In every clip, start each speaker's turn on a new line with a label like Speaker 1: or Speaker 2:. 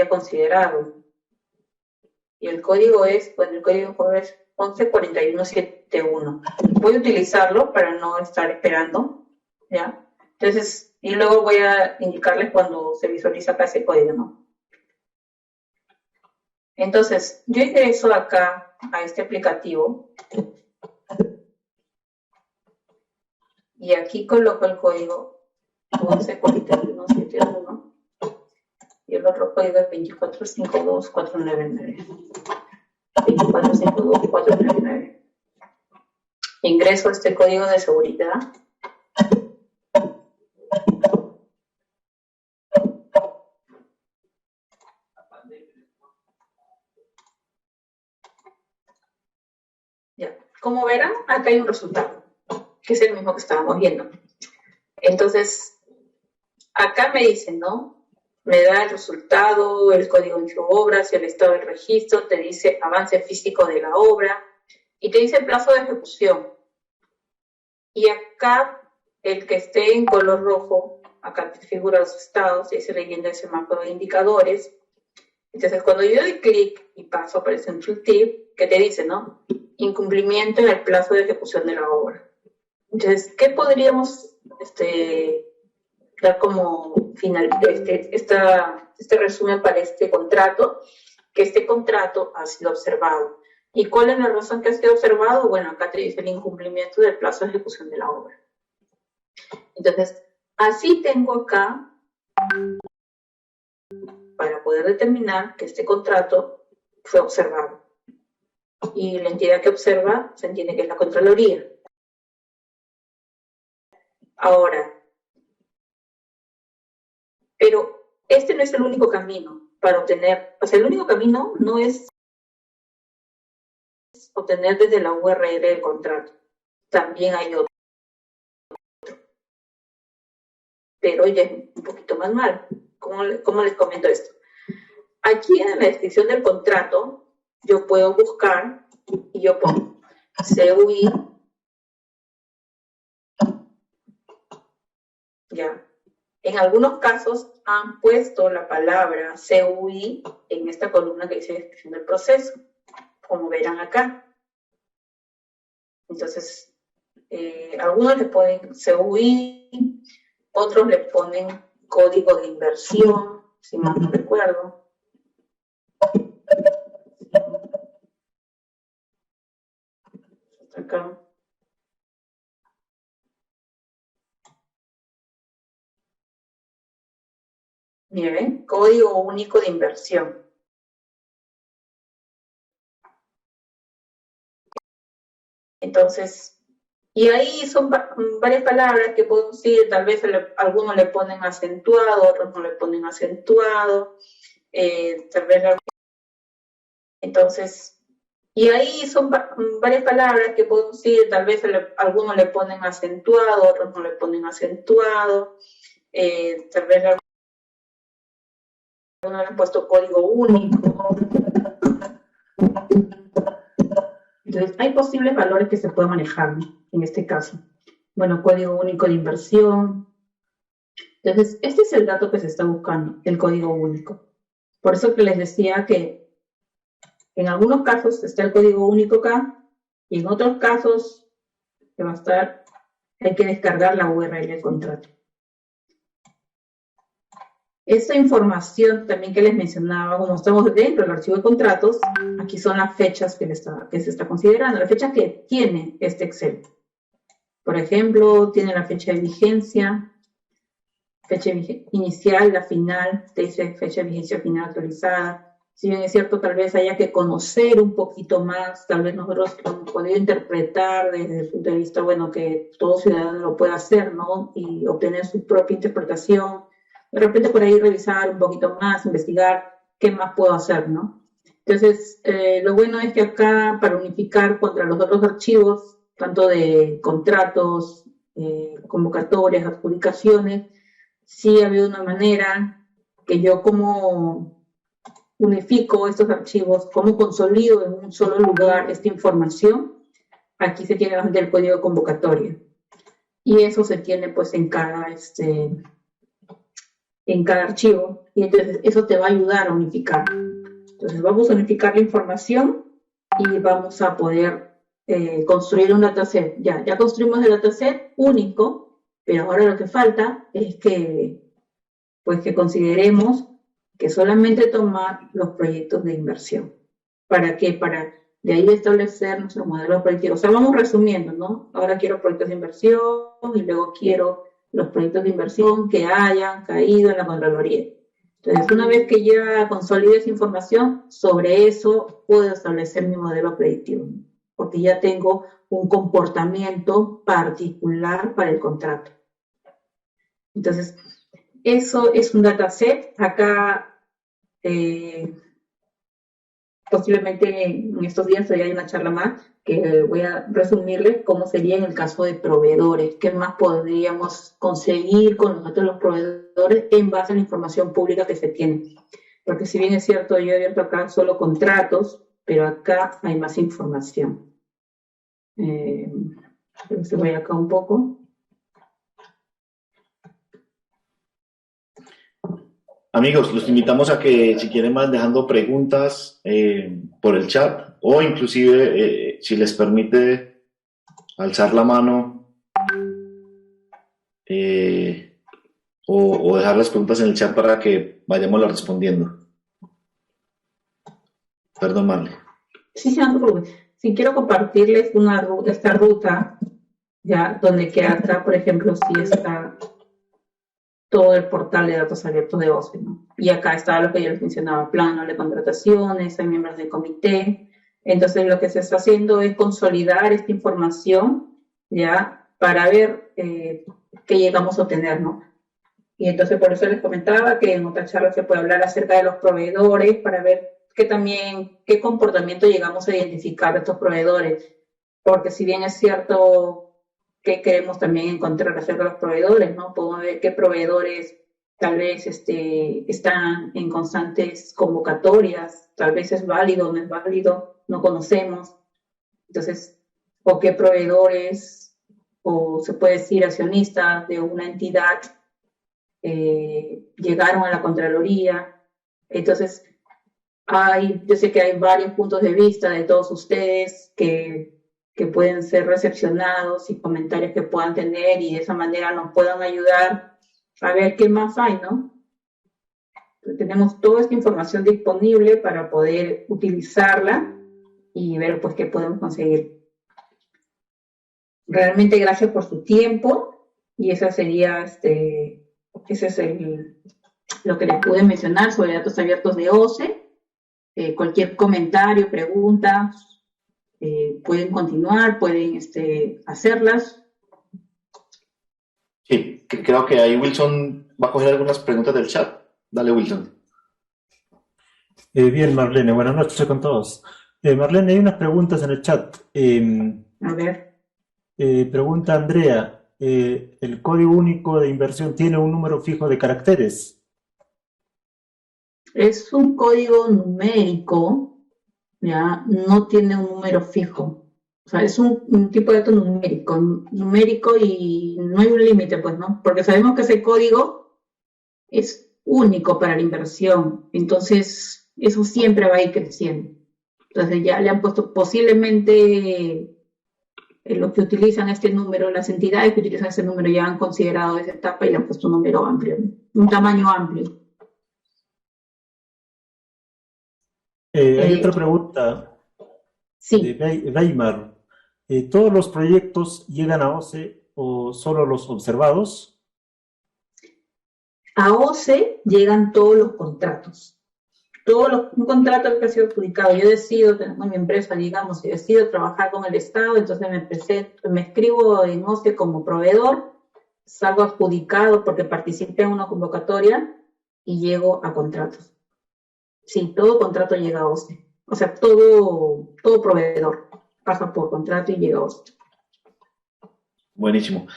Speaker 1: haya considerado. Y el código es, bueno, el código es 114171. Voy a utilizarlo para no estar esperando, ¿ya? Entonces, y luego voy a indicarles cuando se visualiza acá ese código, ¿no? Entonces, yo ingreso acá a este aplicativo y aquí coloco el código 114171 y el otro código es 2452499. 2452499. Ingreso este código de seguridad. Ya. Como verán, acá hay un resultado, que es el mismo que estábamos viendo. Entonces, acá me dicen, ¿no? Me da el resultado, el código en obras, el estado del registro, te dice avance físico de la obra y te dice el plazo de ejecución. Y acá, el que esté en color rojo, acá te figura los estados, dice leyenda de semáforo de indicadores. Entonces, cuando yo doy clic y paso, aparece un tooltip que te dice, ¿no? Incumplimiento en el plazo de ejecución de la obra. Entonces, ¿qué podríamos dar como final este resumen para este contrato? Que este contrato ha sido observado. ¿Y cuál es la razón que ha sido observado? Bueno, acá te dice el incumplimiento del plazo de ejecución de la obra. Entonces, así tengo acá para poder determinar que este contrato fue observado. Y la entidad que observa se entiende que es la Contraloría. Ahora, pero este no es el único camino para obtener, o sea, el único camino no es obtener desde la URL del contrato. También hay otro. Pero ya es un poquito más mal. ¿Cómo les comento esto? Aquí en la descripción del contrato, yo puedo buscar y yo pongo CUI, ya. En algunos casos han puesto la palabra CUI en esta columna que dice descripción del proceso, como verán acá. Entonces, algunos le ponen CUI, otros le ponen código de inversión, si mal no recuerdo. Acá. Miren, código único de inversión. Entonces, y ahí son varias palabras que puedo decir, tal vez algunos le ponen acentuado, otros no le ponen acentuado, tal vez entonces, y ahí son varias palabras que puedo decir, tal vez algunos le ponen acentuado, otros no le ponen acentuado, tal vez algunos le han puesto código único. Entonces, hay posibles valores que se pueden manejar, ¿no? En este caso. Bueno, código único de inversión. Entonces, este es el dato que se está buscando, el código único. Por eso que les decía que en algunos casos está el código único acá y en otros casos que va a estar, hay que descargar la URL del contrato. Esta información también que les mencionaba, como estamos dentro del archivo de contratos, aquí son las fechas que se está considerando, la fecha que tiene este Excel. Por ejemplo, tiene la fecha de vigencia, fecha inicial, la final, te dice fecha de vigencia final actualizada. Si bien es cierto, tal vez haya que conocer un poquito más, tal vez nosotros hemos podido interpretar desde el punto de vista, bueno, que todo ciudadano lo puede hacer, ¿no? Y obtener su propia interpretación. De repente por ahí revisar un poquito más, investigar qué más puedo hacer, ¿no? Entonces, lo bueno es que acá, para unificar contra los otros archivos, tanto de contratos, convocatorias, adjudicaciones, sí ha habido una manera que yo como unifico estos archivos, como consolido en un solo lugar esta información. Aquí se tiene el código de convocatoria. Y eso se tiene pues en cada en cada archivo, y entonces eso te va a ayudar a unificar. Entonces vamos a unificar la información y vamos a poder construir un dataset. Ya construimos el dataset único, pero ahora lo que falta es que consideremos que solamente tomar los proyectos de inversión. ¿Para qué? Para de ahí establecer nuestro modelo proyectivo. O sea, vamos resumiendo, ¿no? Ahora quiero proyectos de inversión y luego quiero los proyectos de inversión que hayan caído en la Contraloría. Entonces, una vez que ya consolide esa información, sobre eso puedo establecer mi modelo predictivo, porque ya tengo un comportamiento particular para el contrato. Entonces, eso es un dataset. Acá posiblemente en estos días hay una charla más que voy a resumirles cómo sería en el caso de proveedores, qué más podríamos conseguir con los datos de los proveedores en base a la información pública que se tiene. Porque si bien es cierto, yo he abierto acá solo contratos, pero acá hay más información. Se voy acá un poco.
Speaker 2: Amigos, los invitamos a que si quieren van dejando preguntas por el chat o inclusive si les permite alzar la mano o dejar las preguntas en el chat para que vayamos respondiendo. Perdón, Marle.
Speaker 1: Sí, si quiero compartirles esta ruta, ya donde queda acá, por ejemplo, si está todo el portal de datos abiertos de OCE, ¿no? Y acá está lo que yo les mencionaba, plano de contrataciones, hay miembros del comité. Entonces lo que se está haciendo es consolidar esta información, ¿ya? Para ver qué llegamos a obtener, ¿no? Y entonces por eso les comentaba que en otra charla se puede hablar acerca de los proveedores para ver qué comportamiento llegamos a identificar de estos proveedores. Porque si bien es cierto que queremos también encontrar acerca de los proveedores, ¿no? Podemos ver qué proveedores tal vez están en constantes convocatorias, tal vez es válido o no es válido, no conocemos. Entonces, o qué proveedores, o se puede decir accionistas de una entidad llegaron a la Contraloría. Entonces, yo sé que hay varios puntos de vista de todos ustedes que pueden ser recepcionados y comentarios que puedan tener y de esa manera nos puedan ayudar a ver qué más hay, ¿no? Entonces, tenemos toda esta información disponible para poder utilizarla y ver pues qué podemos conseguir. Realmente gracias por su tiempo y esa sería ese es lo que les pude mencionar sobre datos abiertos de OCE. Cualquier comentario, pregunta, pueden continuar, pueden hacerlas.
Speaker 2: Sí, creo que ahí Wilson va a coger algunas preguntas del chat. Dale, Wilson.
Speaker 3: Bien, Marlene, buenas noches con todos. Marlene, hay unas preguntas en el chat.
Speaker 1: A ver.
Speaker 3: Pregunta Andrea, ¿el código único de inversión tiene un número fijo de caracteres?
Speaker 1: Es un código numérico, ya, no tiene un número fijo. O sea, es un tipo de dato numérico y no hay un límite, pues, ¿no? Porque sabemos que ese código es único para la inversión, entonces eso siempre va a ir creciendo. Entonces ya le han puesto posiblemente los que utilizan este número, las entidades que utilizan ese número ya han considerado esa etapa y le han puesto un número amplio, un tamaño amplio.
Speaker 3: Hay otra pregunta
Speaker 1: sí.
Speaker 3: de Weimar. ¿Todos los proyectos llegan a OCE o solo los observados?
Speaker 1: A OCE llegan todos los contratos. Un contrato que ha sido adjudicado. Yo decido, tengo mi empresa, digamos, y decido trabajar con el Estado, entonces me escribo en OCE como proveedor, salgo adjudicado porque participé en una convocatoria y llego a contratos. Sí, todo contrato llega a OCE. O sea, todo proveedor pasa por contrato y llega a OCE.
Speaker 2: Buenísimo.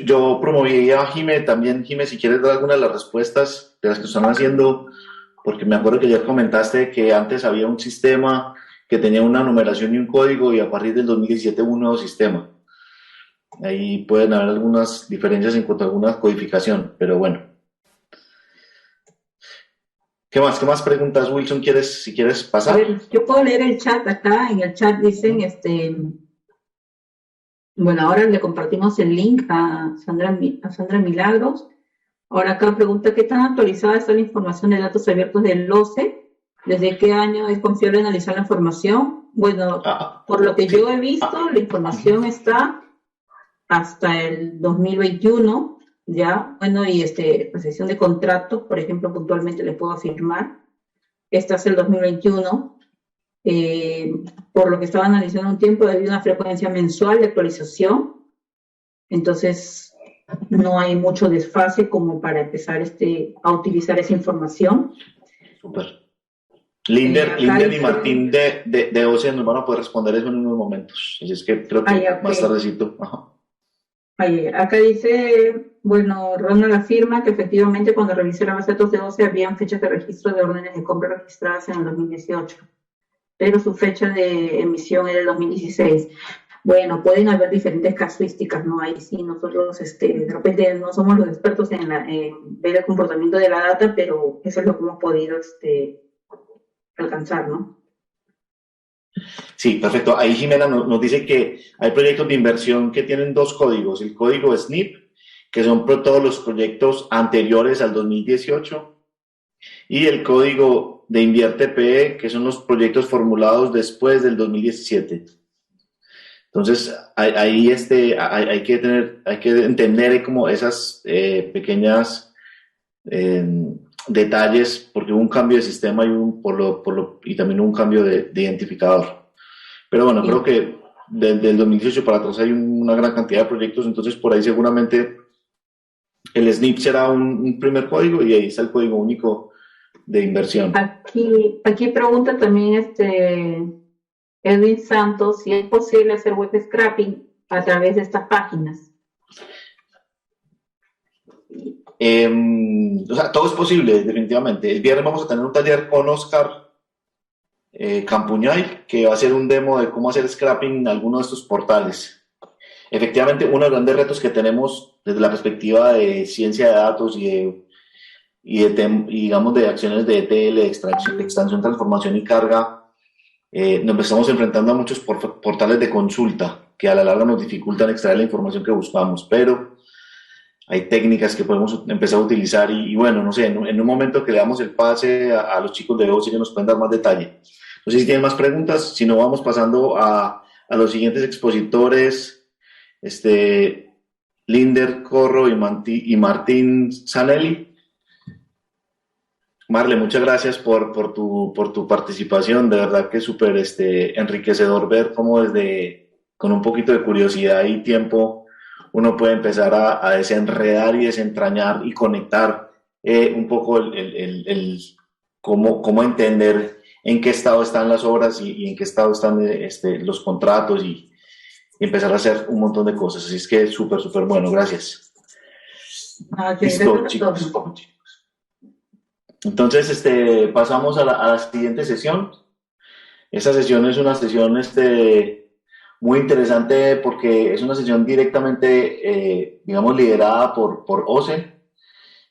Speaker 2: Yo promovería a Jime también. Jime, si quieres dar alguna de las respuestas de las que están haciendo, porque me acuerdo que ya comentaste que antes había un sistema que tenía una numeración y un código y a partir del 2017 hubo un nuevo sistema. Ahí pueden haber algunas diferencias en cuanto a alguna codificación, pero bueno. ¿Qué más preguntas, Wilson, si quieres
Speaker 1: A
Speaker 2: pasar?
Speaker 1: ver, yo puedo leer el chat acá. En el chat dicen, bueno, ahora le compartimos el link a Sandra Milagros. Ahora acá pregunta, ¿qué tan actualizada está la información de datos abiertos del OCE? ¿Desde qué año es confiable analizar la información? Bueno, por lo que
Speaker 2: Sí.
Speaker 1: yo he visto, la información está hasta el 2021, ya. Bueno, y posesión de contratos, por ejemplo, puntualmente le puedo afirmar, esta es el 2021. Por lo que estaba analizando un tiempo, había una frecuencia mensual de actualización, entonces no hay mucho desfase como para empezar a utilizar esa información.
Speaker 2: Súper. Linder y
Speaker 1: Dice,
Speaker 2: Martín de OCE nos van a poder responder eso en unos momentos. Así es que creo que
Speaker 1: okay.
Speaker 2: más tardecito. Ajá.
Speaker 1: Acá dice, bueno, Ronald afirma que efectivamente cuando revisé la base de datos de OCE habían fechas de registro de órdenes de compra registradas en el 2018, pero su fecha de emisión era el 2016. Bueno, pueden haber diferentes casuísticas, ¿no? Ahí sí, nosotros de repente no somos los expertos en ver el comportamiento de la data, pero eso es lo que hemos podido alcanzar, ¿no?
Speaker 2: Sí, perfecto. Ahí Jimena nos dice que hay proyectos de inversión que tienen dos códigos. El código SNIP, que son todos los proyectos anteriores al 2018, y el código de Invierte PE, que son los proyectos formulados después del 2017. Entonces, ahí hay que entender como esas pequeñas detalles, porque hubo un cambio de sistema y también un cambio de identificador. Pero bueno, creo que desde el 2018 para atrás hay una gran cantidad de proyectos, entonces por ahí seguramente el SNIP será un primer código y ahí está el código único de inversión.
Speaker 1: Aquí pregunta también Edwin Santos si es posible hacer web scraping a través de estas páginas.
Speaker 2: O sea, todo es posible, definitivamente. El viernes vamos a tener un taller con Oscar Campuñay, que va a hacer un demo de cómo hacer scrapping en algunos de estos portales. Efectivamente, uno de los grandes retos que tenemos desde la perspectiva de ciencia de datos y digamos de acciones de ETL, de extracción, transformación y carga, nos estamos enfrentando a muchos portales de consulta que a la larga nos dificultan extraer la información que buscamos, pero hay técnicas que podemos empezar a utilizar y bueno, no sé, en un momento que le damos el pase a los chicos de OCE, ellos nos pueden dar más detalle. No sé si tienen más preguntas, si no vamos pasando a los siguientes expositores, Linder Corro y Martín Zanelli. Marle, muchas gracias por tu participación, de verdad que es súper enriquecedor ver cómo con un poquito de curiosidad y tiempo uno puede empezar a desenredar y desentrañar y conectar un poco cómo entender en qué estado están las obras y en qué estado están los contratos y empezar a hacer un montón de cosas. Así es que súper bueno, gracias. Listo, chicos. Entonces, pasamos a la siguiente sesión. Esta sesión es una sesión muy interesante porque es una sesión directamente, digamos, liderada por OCE.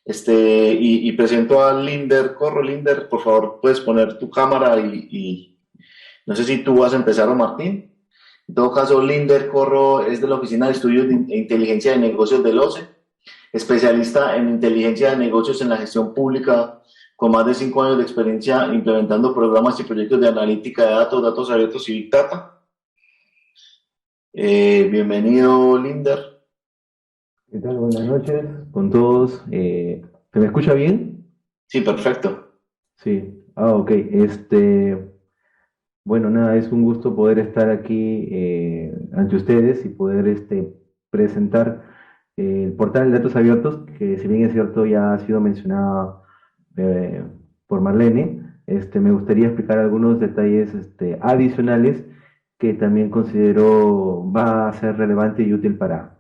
Speaker 2: Y presento a Linder Corro. Linder, por favor, puedes poner tu cámara y no sé si tú vas a empezar o Martín. En todo caso, Linder Corro es de la Oficina de Estudios de Inteligencia de Negocios del OCE, especialista en inteligencia de negocios en la gestión pública, con más de 5 años de experiencia implementando programas y proyectos de analítica de datos abiertos y Big Data. Bienvenido, Linder.
Speaker 4: ¿Qué tal? Buenas noches con todos. ¿Se me escucha bien?
Speaker 2: Sí, perfecto.
Speaker 4: Sí. Ok. Bueno, nada, es un gusto poder estar aquí ante ustedes y poder presentar el portal de datos abiertos, que si bien es cierto ya ha sido mencionado por Marlene. Me gustaría explicar algunos detalles adicionales que también considero va a ser relevante y útil para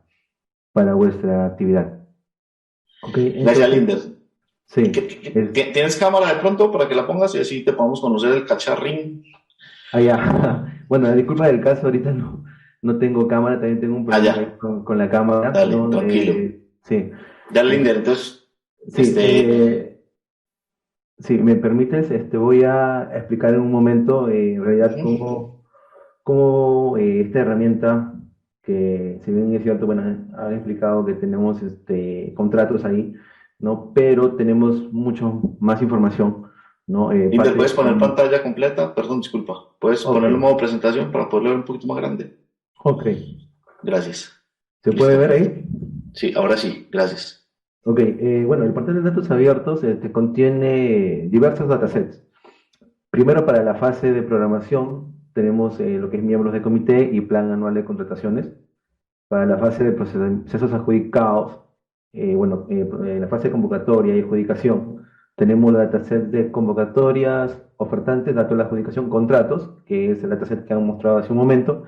Speaker 4: vuestra actividad. Okay,
Speaker 2: gracias, Linder.
Speaker 4: Sí.
Speaker 2: ¿Tienes cámara de pronto para que la pongas y así te podamos conocer el cacharrín?
Speaker 4: Ya. Bueno, disculpa del caso, ahorita no tengo cámara, también tengo un problema con la cámara.
Speaker 2: Dale,
Speaker 4: ¿no?
Speaker 2: tranquilo.
Speaker 4: Sí.
Speaker 2: Ya, Linder, entonces...
Speaker 4: Sí, Si me permites, voy a explicar en un momento, en realidad,
Speaker 2: Ujú.
Speaker 4: cómo esta herramienta, que si bien es cierto, bueno, han explicado que tenemos contratos ahí, ¿no? Pero tenemos mucho más información, ¿no?
Speaker 2: Inter,
Speaker 4: Parte
Speaker 2: ¿puedes
Speaker 4: de
Speaker 2: poner
Speaker 4: la...
Speaker 2: pantalla completa? Perdón, disculpa. ¿Puedes
Speaker 4: Ok,
Speaker 2: ponerlo en modo presentación para poderlo ver un poquito más grande?
Speaker 4: ok.
Speaker 2: Gracias.
Speaker 4: ¿Se puede
Speaker 2: Listo.
Speaker 4: ver ahí?
Speaker 2: Sí, ahora sí, gracias.
Speaker 4: Ok, bueno, el portal de datos abiertos contiene diversos datasets. Primero, para la fase de programación, tenemos lo que es miembros de comité y plan anual de contrataciones. Para la fase de procesos adjudicados, la fase de convocatoria y adjudicación, tenemos el dataset de convocatorias, ofertantes, datos de la adjudicación, contratos, que es el dataset que han mostrado hace un momento,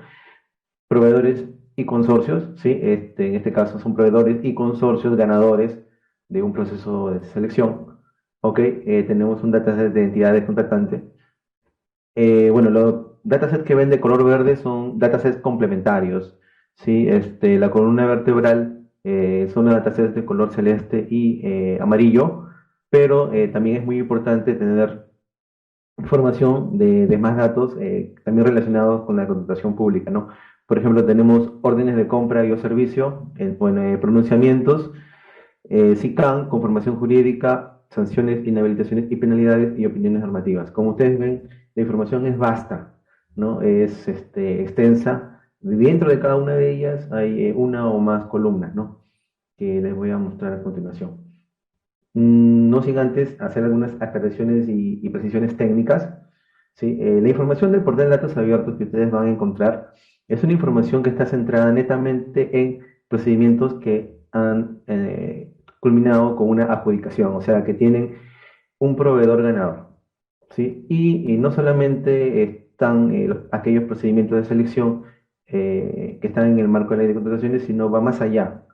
Speaker 4: proveedores y consorcios, ¿sí? En este caso son proveedores y consorcios ganadores de un proceso de selección. ¿Ok? Tenemos un dataset de entidades contratantes. Los datasets que ven de color verde son datasets complementarios, ¿sí? La columna vertebral son los datasets de color celeste y amarillo, pero también es muy importante tener información de más datos también relacionados con la contratación pública, ¿no? Por ejemplo, tenemos órdenes de compra y o servicio, pronunciamientos, SICAN, conformación jurídica, sanciones, inhabilitaciones y penalidades y opiniones normativas. Como ustedes ven, la información es vasta, ¿no? Es extensa. Dentro de cada una de ellas hay una o más columnas, ¿no? Que les voy a mostrar a continuación. No sin antes hacer algunas aclaraciones y precisiones técnicas. ¿Sí? La información del portal de datos abiertos que ustedes van a encontrar es una información que está centrada netamente en procedimientos que han culminado con una adjudicación, o sea, que tienen un proveedor ganador. ¿Sí? Y no solamente están aquellos procedimientos de selección que están en el marco de la ley de contrataciones, sino va más allá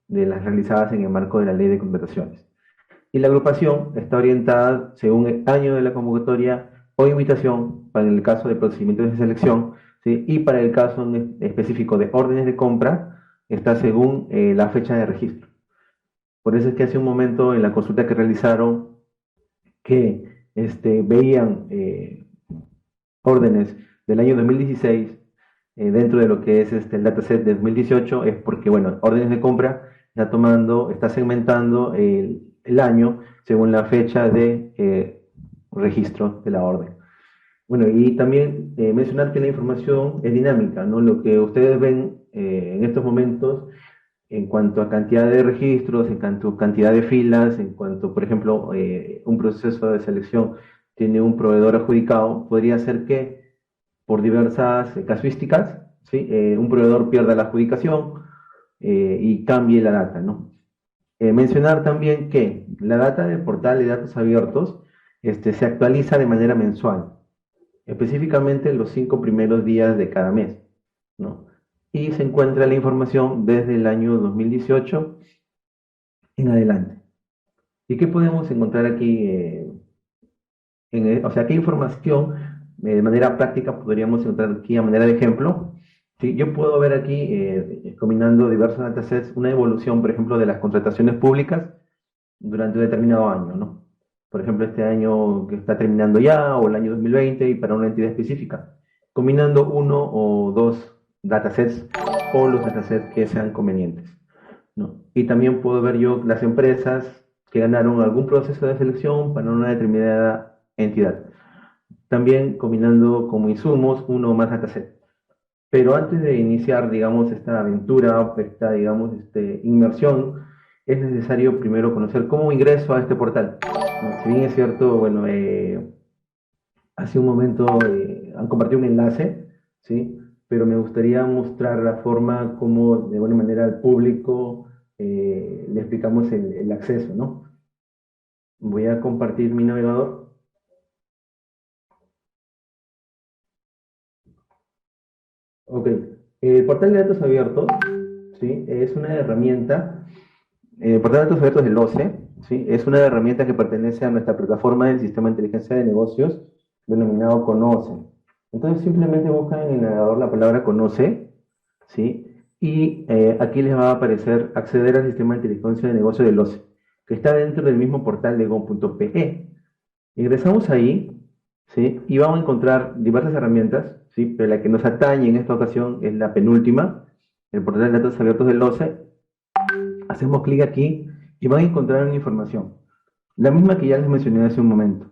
Speaker 4: de las realizadas en el marco de la ley de contrataciones. Y la agrupación está orientada según el año de la convocatoria o invitación para el caso de procedimientos de selección, ¿sí? Y para el caso específico de órdenes de compra está según la fecha de registro. Por eso es que hace un momento en la consulta que realizaron que veían órdenes del año 2016 dentro de lo que es el dataset de 2018 es porque, bueno, órdenes de compra está segmentando el año según la fecha de registro de la orden. Bueno, y también mencionar que la información es dinámica, ¿no? Lo que ustedes ven en estos momentos en cuanto a cantidad de registros, en cuanto a cantidad de filas, en cuanto, por ejemplo, un proceso de selección tiene un proveedor adjudicado, podría ser que por diversas casuísticas, ¿sí? Un proveedor pierda la adjudicación y cambie la data, ¿no? Mencionar también que la data del portal de datos abiertos se actualiza de manera mensual, específicamente los 5 primeros días de cada mes, ¿no? Y se encuentra la información desde el año 2018 en adelante. ¿Y qué podemos encontrar aquí? O sea, ¿qué información de manera práctica podríamos encontrar aquí a manera de ejemplo? Sí, yo puedo ver aquí, combinando diversos datasets, una evolución, por ejemplo, de las contrataciones públicas durante un determinado año, ¿no? Por ejemplo, este año que está terminando ya, o el año 2020, y para una entidad específica, combinando uno o dos datasets o los datasets que sean convenientes, ¿no? Y también puedo ver yo las empresas que ganaron algún proceso de selección para una determinada entidad. También combinando como insumos uno o más datasets. Pero antes de iniciar, digamos, esta aventura, esta, digamos, inmersión, es necesario primero conocer cómo ingreso a este portal. ¿No? Si bien es cierto, bueno, hace un momento han compartido un enlace, ¿sí? Pero me gustaría mostrar la forma como, de buena manera, al público le explicamos el acceso, ¿no? Voy a compartir mi navegador. Ok. El portal de datos abiertos, ¿sí? Es una herramienta. Portal de datos abiertos del OCE, ¿sí? Es una herramienta que pertenece a nuestra plataforma del Sistema de Inteligencia de Negocios, denominado Conoce. Entonces simplemente buscan en el navegador la palabra Conoce, ¿sí? Y aquí les va a aparecer acceder al Sistema de Inteligencia de Negocios del OCE, que está dentro del mismo portal de go.pe. Ingresamos ahí, ¿sí? Y vamos a encontrar diversas herramientas, ¿sí? Pero la que nos atañe en esta ocasión es la penúltima, el portal de datos abiertos del OCE. Hacemos clic aquí y van a encontrar una información, la misma que ya les mencioné hace un momento,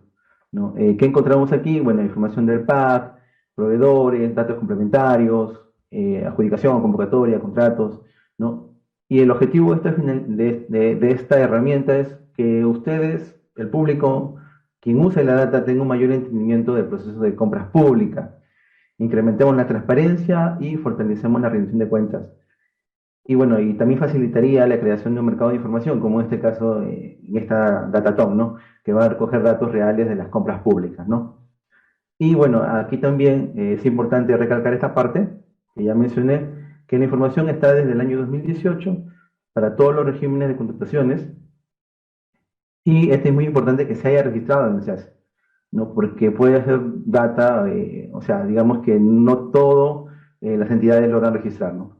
Speaker 4: ¿no? ¿Qué encontramos aquí? Bueno, información del PAC, proveedores, datos complementarios, adjudicación, convocatoria, contratos, ¿no? Y el objetivo de esta herramienta es que ustedes, el público, quien use la data, tenga un mayor entendimiento del proceso de compras públicas. Incrementemos la transparencia y fortalecemos la rendición de cuentas. Y bueno, y también facilitaría la creación de un mercado de información, como en este caso, en esta Datatom, ¿no? Que va a recoger datos reales de las compras públicas, ¿no? Y bueno, aquí también es importante recalcar esta parte, que ya mencioné, que la información está desde el año 2018 para todos los regímenes de contrataciones, y este es muy importante que se haya registrado en el SEAS, ¿no? Porque puede ser data, o sea, digamos que no todo las entidades logran registrar, ¿no?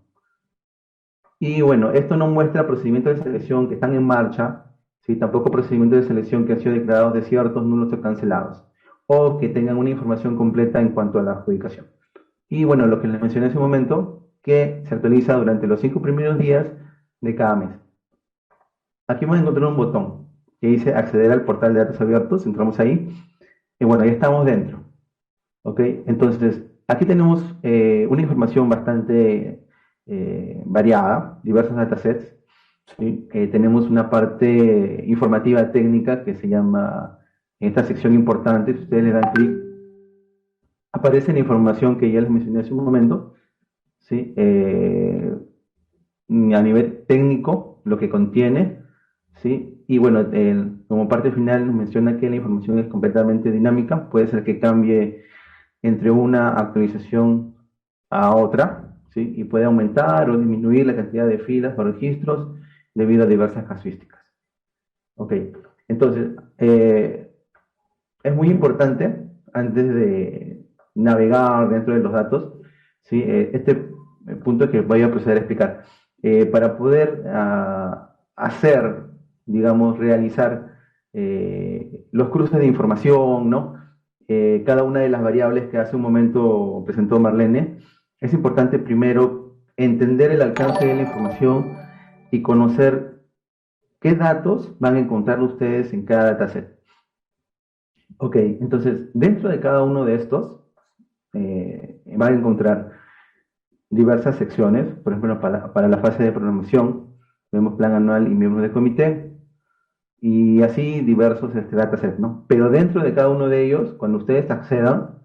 Speaker 4: Y bueno, esto no muestra procedimientos de selección que están en marcha, ¿sí? Tampoco procedimientos de selección que han sido declarados desiertos, nulos o cancelados, o que tengan una información completa en cuanto a la adjudicación. Y bueno, lo que les mencioné hace un momento, que se actualiza durante los 5 primeros días de cada mes. Aquí vamos a encontrar un botón que dice acceder al portal de datos abiertos, entramos ahí, y bueno, ya estamos dentro. ¿Ok? Entonces, aquí tenemos una información bastante variada, diversos datasets, ¿sí? Tenemos una parte informativa técnica que se llama, en esta sección importante, si ustedes le dan clic, aparece la información que ya les mencioné hace un momento, ¿sí? A nivel técnico, lo que contiene, ¿sí? Y bueno, como parte final nos menciona que la información es completamente dinámica, puede ser que cambie entre una actualización a otra, ¿sí? Y puede aumentar o disminuir la cantidad de filas o registros debido a diversas casuísticas. Ok, entonces, es muy importante, antes de navegar dentro de los datos, ¿sí? Este punto que voy a proceder a explicar. Para poder hacer, digamos, realizar los cruces de información, ¿no? Cada una de las variables que hace un momento presentó Marlene, es importante primero entender el alcance de la información y conocer qué datos van a encontrar ustedes en cada dataset. Ok, entonces, dentro de cada uno de estos, van a encontrar diversas secciones, por ejemplo, para la fase de programación, vemos plan anual y miembros de comité, y así diversos datasets, ¿no? Pero dentro de cada uno de ellos, cuando ustedes accedan,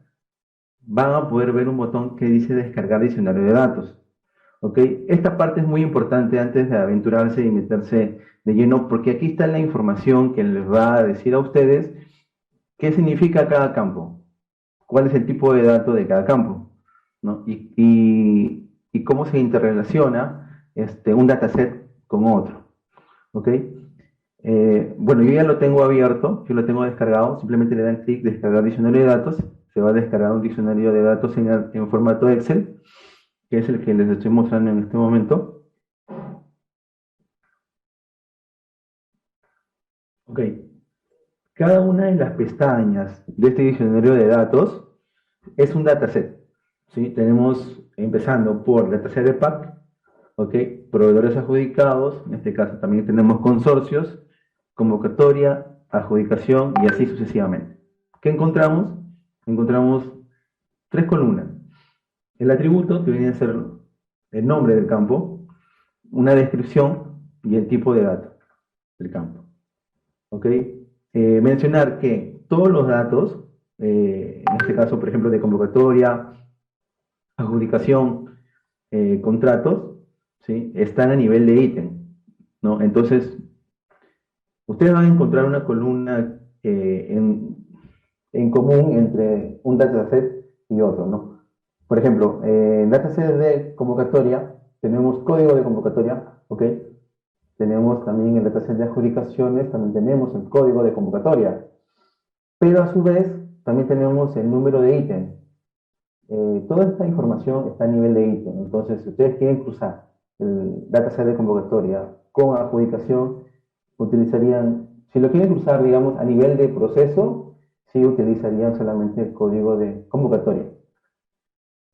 Speaker 4: van a poder ver un botón que dice descargar diccionario de datos. ¿Ok? Esta parte es muy importante antes de aventurarse y meterse de lleno, porque aquí está la información que les va a decir a ustedes qué significa cada campo, cuál es el tipo de dato de cada campo, ¿no? Y cómo se interrelaciona un dataset con otro. ¿Ok? Bueno, yo ya lo tengo abierto, yo lo tengo descargado, simplemente le dan clic descargar diccionario de datos, se va a descargar un diccionario de datos en formato Excel, que es el que les estoy mostrando en este momento. Ok, cada una de las pestañas de este diccionario de datos es un dataset, ¿sí? Tenemos, empezando por dataset de PAC, ok, proveedores adjudicados, en este caso también tenemos consorcios, convocatoria, adjudicación y así sucesivamente. ¿Qué encontramos? Encontramos 3 columnas. El atributo, que viene a ser el nombre del campo, una descripción y el tipo de dato del campo. ¿Ok? Mencionar que todos los datos, en este caso, por ejemplo, de convocatoria, adjudicación, contratos, ¿sí? Están a nivel de ítem, ¿no? Entonces, ustedes van a encontrar una columna en común entre un dataset y otro, ¿no? Por ejemplo, en dataset de convocatoria tenemos código de convocatoria, ¿ok? Tenemos también el dataset de adjudicaciones, también tenemos el código de convocatoria, pero a su vez también tenemos el número de ítem. Toda esta información está a nivel de ítem, entonces si ustedes quieren cruzar el dataset de convocatoria con adjudicación, utilizarían, si lo quieren cruzar, digamos, a nivel de proceso, sí utilizarían solamente el código de convocatoria.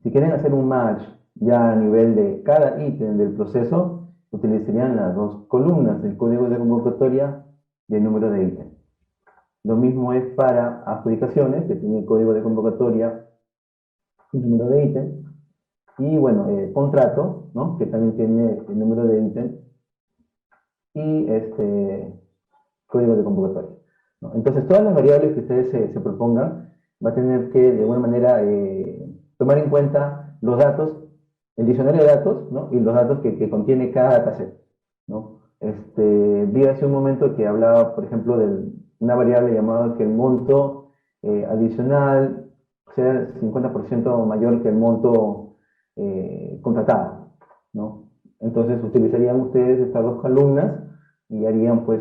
Speaker 4: Si quieren hacer un match ya a nivel de cada ítem del proceso, utilizarían las dos columnas, el código de convocatoria y el número de ítem. Lo mismo es para adjudicaciones, que tiene el código de convocatoria y número de ítem. Y bueno, contrato, ¿no? Que también tiene el número de ítem y código de convocatoria, ¿no? Entonces, todas las variables que ustedes se propongan, va a tener que, de alguna manera, tomar en cuenta los datos, el diccionario de datos, ¿no? Y los datos que contiene cada dataset, ¿no? Vi hace un momento que hablaba, por ejemplo, de una variable llamada que el monto adicional sea 50% mayor que el monto contratado, ¿no? Entonces utilizarían ustedes estas dos columnas y harían pues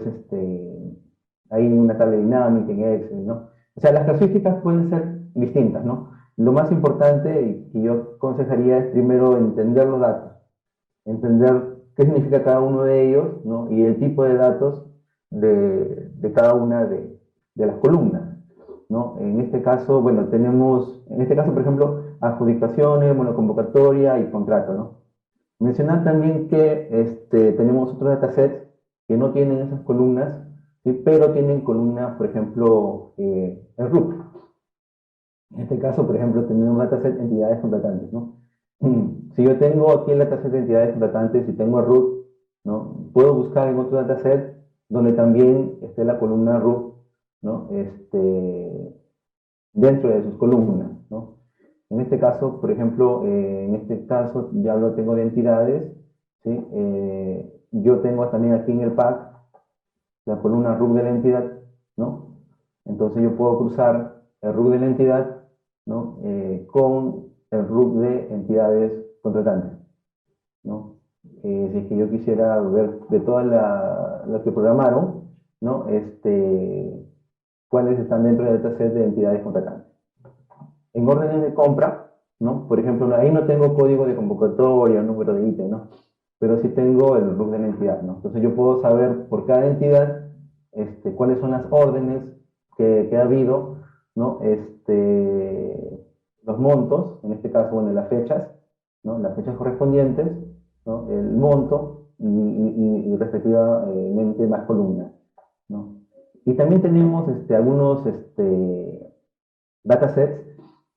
Speaker 4: ahí una tabla dinámica en Excel, ¿no? O sea, las casuísticas pueden ser distintas, ¿no? Lo más importante que yo aconsejaría es primero entender los datos, entender qué significa cada uno de ellos, ¿no? Y el tipo de datos de cada una de las columnas, ¿no? En este caso, bueno, tenemos, en este caso, por ejemplo, adjudicaciones, bueno, convocatoria y contrato, ¿no? Mencionar también que tenemos otros datasets que no tienen esas columnas, ¿sí? Pero tienen columnas, por ejemplo, el RUC. En este caso, por ejemplo, tenemos un dataset entidades contratantes, ¿no? Si yo tengo aquí el dataset de entidades contratantes y tengo el RUC, ¿no? Puedo buscar en otro dataset donde también esté la columna RUC, ¿no? Dentro de sus columnas, ¿no? En este caso, por ejemplo, en este caso ya lo tengo de entidades, ¿sí? Yo tengo también aquí en el pack la columna RUC de la entidad, ¿no? Entonces yo puedo cruzar el RUC de la entidad, ¿no? Con el RUC de entidades contratantes, ¿no? Si es que yo quisiera ver de todas las que programaron, ¿no? Cuáles están dentro del dataset de entidades contratantes. En órdenes de compra, ¿no? Por ejemplo, ahí no tengo código de convocatoria, número de ítem, ¿no? Pero sí tengo el RUC de la entidad, ¿no? Entonces yo puedo saber por cada entidad cuáles son las órdenes que ha habido, ¿no? Los montos, en este caso, bueno, las fechas, ¿no? Las fechas correspondientes, ¿no? El monto y respectivamente las columnas, ¿no? Y también tenemos algunos datasets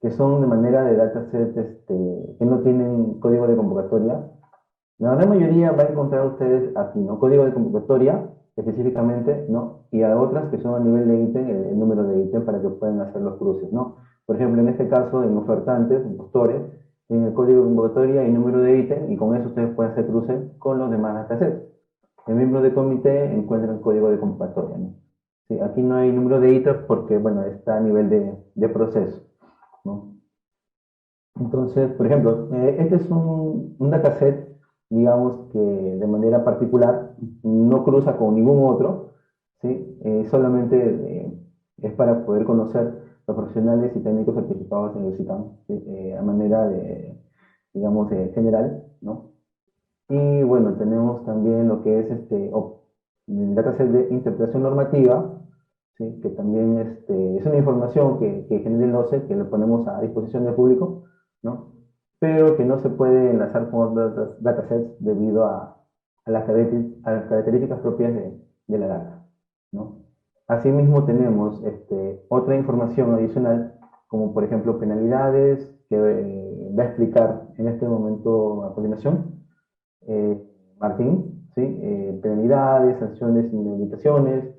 Speaker 4: que son de manera de datasets que no tienen código de convocatoria. La gran mayoría va a encontrar ustedes aquí, ¿no? Código de convocatoria específicamente, ¿no? Y a otras que son a nivel de ítem, el número de ítem para que puedan hacer los cruces, ¿no? Por ejemplo, en este caso, en ofertantes, en postores, en el código de convocatoria y número de ítem, y con eso ustedes pueden hacer cruces con los demás datasets. En miembro de comité encuentran el código de convocatoria, ¿no? Sí, aquí no hay número de ítem porque, bueno, está a nivel de proceso, ¿no? Entonces, por ejemplo, este es un dataset, digamos que de manera particular no cruza con ningún otro, ¿sí? Solamente es para poder conocer los profesionales y técnicos certificados en el CITAM, ¿sí? A manera de, digamos, general, ¿no? Y bueno, tenemos también lo que es el dataset de interpretación normativa, ¿sí? Que también es una información que genera el OCE, que lo ponemos a disposición del público, ¿no? Pero que no se puede enlazar con otros datasets debido a las características propias de la data, ¿no? Asimismo tenemos otra información adicional, como por ejemplo penalidades, que va a explicar en este momento a continuación Martín, ¿sí? Penalidades, sanciones, inhabilitaciones,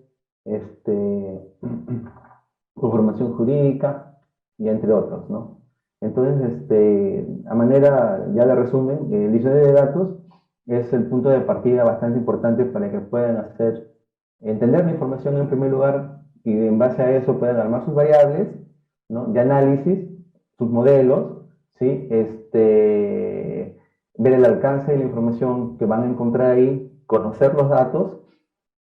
Speaker 4: conformación jurídica y entre otros, ¿no? Entonces, a manera ya de resumen, el diccionario de datos es el punto de partida bastante importante para que puedan entender la información en primer lugar y en base a eso puedan armar sus variables, ¿no? De análisis, sus modelos, ¿sí? Ver el alcance de la información que van a encontrar ahí, conocer los datos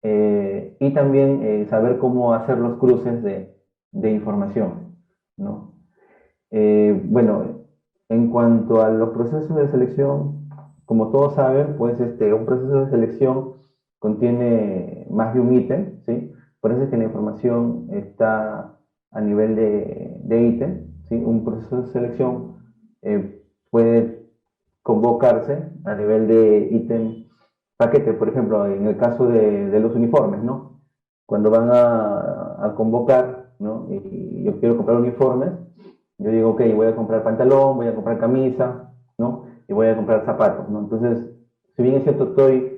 Speaker 4: y también saber cómo hacer los cruces de información, ¿no? Bueno, en cuanto a los procesos de selección, como todos saben, pues un proceso de selección contiene más de un ítem, ¿sí? Por eso es que la información está a nivel de ítem, ¿sí? Un proceso de selección puede convocarse a nivel de ítem paquete, por ejemplo, en el caso de los uniformes, ¿no? Cuando van a convocar, ¿no? Y yo quiero comprar uniformes, yo digo, ok, voy a comprar pantalón, voy a comprar camisa, ¿no? Y voy a comprar zapatos, ¿no? Entonces, si bien es cierto, estoy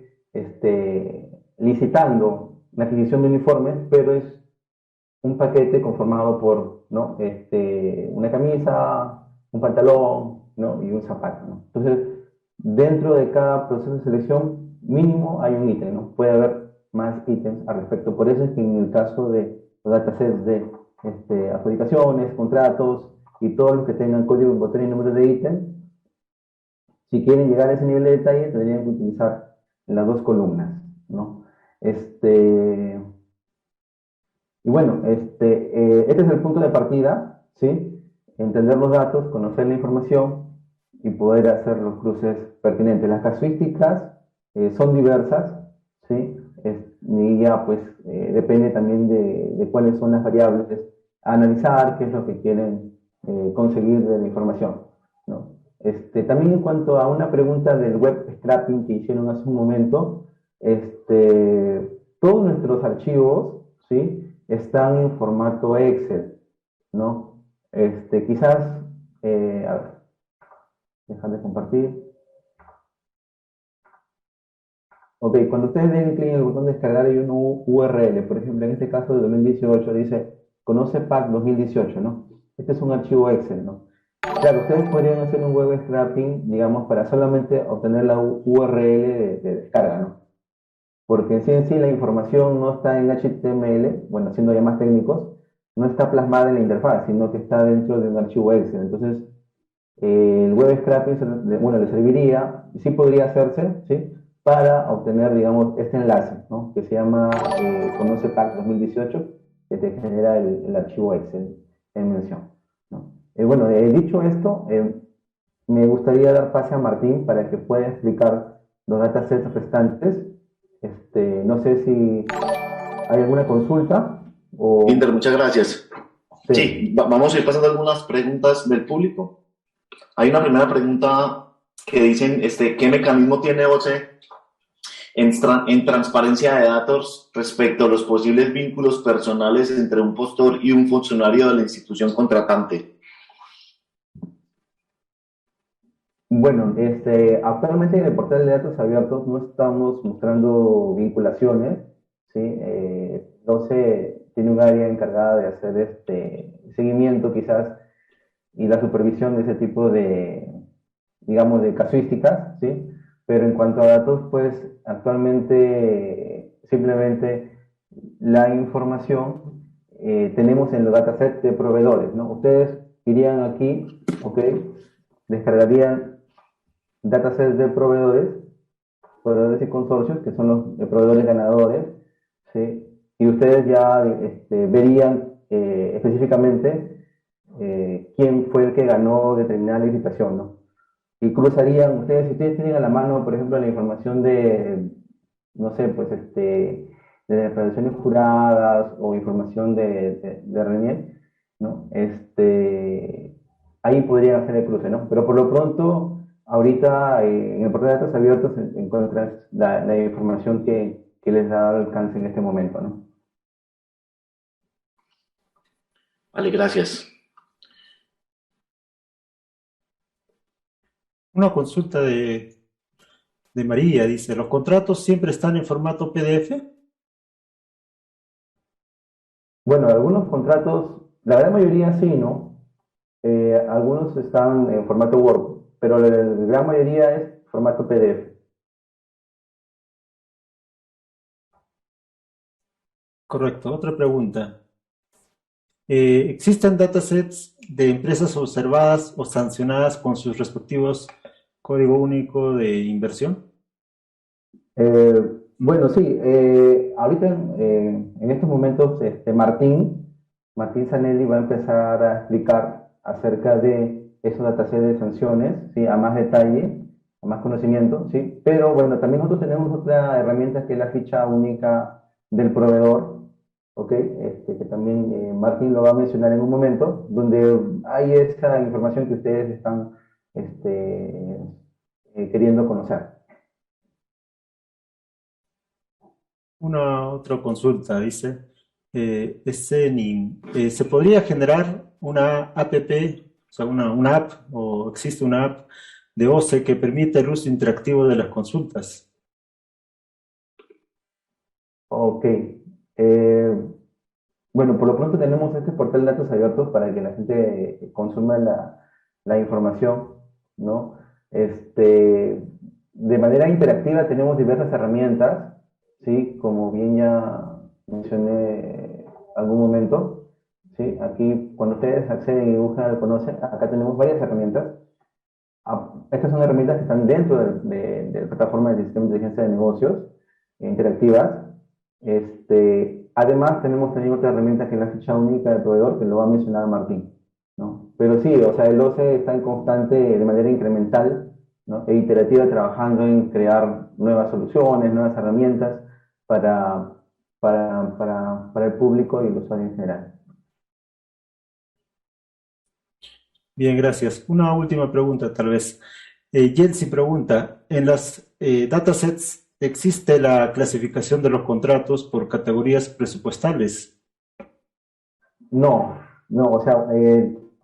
Speaker 4: licitando la adquisición de uniformes, pero es un paquete conformado por, ¿no? Una camisa, un pantalón, ¿no? Y un zapato, ¿no? Entonces, dentro de cada proceso de selección, mínimo hay un ítem, ¿no? Puede haber más ítems al respecto. Por eso es que en el caso de los datasets de adjudicaciones, contratos y todos los que tengan código botón y número de ítem, si quieren llegar a ese nivel de detalle, tendrían que utilizar las dos columnas, ¿no? Y bueno, este es el punto de partida, ¿sí? Entender los datos, conocer la información y poder hacer los cruces pertinentes. Las casuísticas son diversas, ¿sí? Y ya pues depende también de cuáles son las variables a analizar, qué es lo que quieren conseguir de la información, ¿no? También en cuanto a una pregunta del web scraping que hicieron hace un momento, todos nuestros archivos, ¿sí? Están en formato Excel, ¿no? Quizás, a ver, dejar de compartir. Ok, cuando ustedes den clic en el botón de descargar hay una URL, por ejemplo, en este caso de 2018 dice Conoce Pack 2018, ¿no? Este es un archivo Excel, ¿no? Claro, ustedes podrían hacer un web scraping, digamos, para solamente obtener la URL de descarga, ¿no? Porque en sí la información no está en HTML, bueno, siendo ya más técnicos, no está plasmada en la interfaz, sino que está dentro de un archivo Excel. Entonces, el web scraping, bueno, le serviría, sí podría hacerse, ¿sí? Para obtener, digamos, este enlace, ¿no? Que se llama Conoce Pack 2018, que te genera el archivo Excel en mención, ¿no? Bueno, dicho esto, me gustaría dar pase a Martín para que pueda explicar los datasets restantes. No sé si hay alguna consulta o...
Speaker 2: Inder, muchas gracias.
Speaker 4: Sí.
Speaker 2: Sí, vamos a ir pasando algunas preguntas del público. Hay una primera pregunta que dicen, ¿qué mecanismo tiene OCE en transparencia de datos respecto a los posibles vínculos personales entre un postor y un funcionario de la institución contratante?
Speaker 4: Bueno, actualmente en el portal de datos abiertos no estamos mostrando vinculaciones, ¿sí? No sé, tiene un área encargada de hacer seguimiento quizás y la supervisión de ese tipo de, digamos, de casuísticas, ¿sí? Pero en cuanto a datos, pues actualmente simplemente la información tenemos en los datasets de proveedores, ¿no? Ustedes irían aquí, ¿ok? Descargarían datasets de proveedores y consorcios, que son los proveedores ganadores, ¿sí? Y ustedes ya verían específicamente quién fue el que ganó determinada licitación, ¿no? Y cruzarían, si ustedes tienen a la mano, por ejemplo, la información de, no sé, pues de declaraciones juradas o información de RENIEC, ¿no? Ahí podrían hacer el cruce, ¿no? Pero por lo pronto, ahorita en el portal de datos abiertos encuentras la información que les da alcance en este momento, ¿no?
Speaker 2: Vale, gracias.
Speaker 3: Una consulta de María, dice, ¿los contratos siempre están en formato PDF?
Speaker 4: Bueno, algunos contratos, la gran mayoría sí, ¿no? Algunos están en formato Word, pero la gran mayoría es formato PDF.
Speaker 3: Correcto. Otra pregunta. ¿Existen datasets de empresas observadas o sancionadas con sus respectivos código único de inversión?
Speaker 4: Bueno, sí, ahorita en estos momentos Martín Zanelli va a empezar a explicar acerca de esos datasets de sanciones, ¿sí? A más detalle, a más conocimiento, ¿sí? Pero bueno, también nosotros tenemos otra herramienta que es la ficha única del proveedor, ¿ok? Que también Martín lo va a mencionar en un momento, donde hay esa información que ustedes están queriendo conocer.
Speaker 3: Una otra consulta, dice, Zenin, ¿se podría generar una app, o sea, una app, o existe una app de OCE que permite el uso interactivo de las consultas?
Speaker 4: Ok. Bueno, por lo pronto tenemos este portal de datos abiertos para que la gente consuma la información, ¿no? De manera interactiva tenemos diversas herramientas, ¿sí? Como bien ya mencioné algún momento, ¿sí? Aquí, cuando ustedes acceden y buscan conocen, acá tenemos varias herramientas. Estas son herramientas que están dentro de la plataforma del sistema de inteligencia de negocios interactivas. Además, tenemos también otra herramienta que es la ficha única del proveedor, que lo va a mencionar Martín, ¿no? Pero sí, o sea, el OCE está en constante, de manera incremental, ¿no? E iterativa, trabajando en crear nuevas soluciones, nuevas herramientas para, para el público y el usuario en general.
Speaker 3: Bien, gracias. Una última pregunta, tal vez. Jensi pregunta, ¿en las datasets existe la clasificación de los contratos por categorías presupuestales?
Speaker 4: No, no, o sea,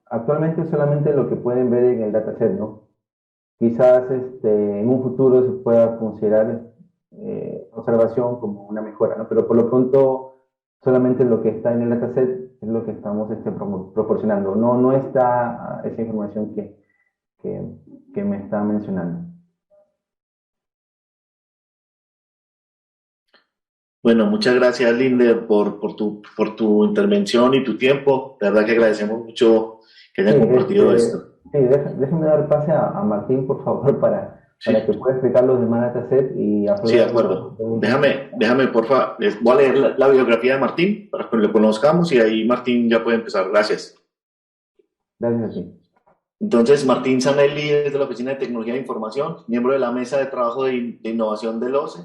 Speaker 4: actualmente solamente lo que pueden ver en el dataset, ¿no? Quizás en un futuro se pueda considerar observación como una mejora, ¿no? Pero por lo pronto solamente lo que está en el dataset es lo que estamos proporcionando. No, no está esa información que, que me está mencionando.
Speaker 2: Bueno, muchas gracias, Linde, por tu intervención y tu tiempo. De verdad que agradecemos mucho que
Speaker 4: Sí,
Speaker 2: hayan compartido esto.
Speaker 4: sí, déjame dar pase a Martín, por favor, para que
Speaker 2: Sí,
Speaker 4: pueda explicar los demás dataset y
Speaker 2: sí, de
Speaker 4: aprovecho las
Speaker 2: acuerdo.
Speaker 4: preguntas.
Speaker 2: Déjame, porfa, voy a leer la biografía de Martín para que lo conozcamos y ahí Martín ya puede empezar. Gracias.
Speaker 4: Gracias a ti.
Speaker 2: Entonces, Martín Zanelli es de la Oficina de Tecnología de Información, miembro de la Mesa de Trabajo de Innovación del OCE.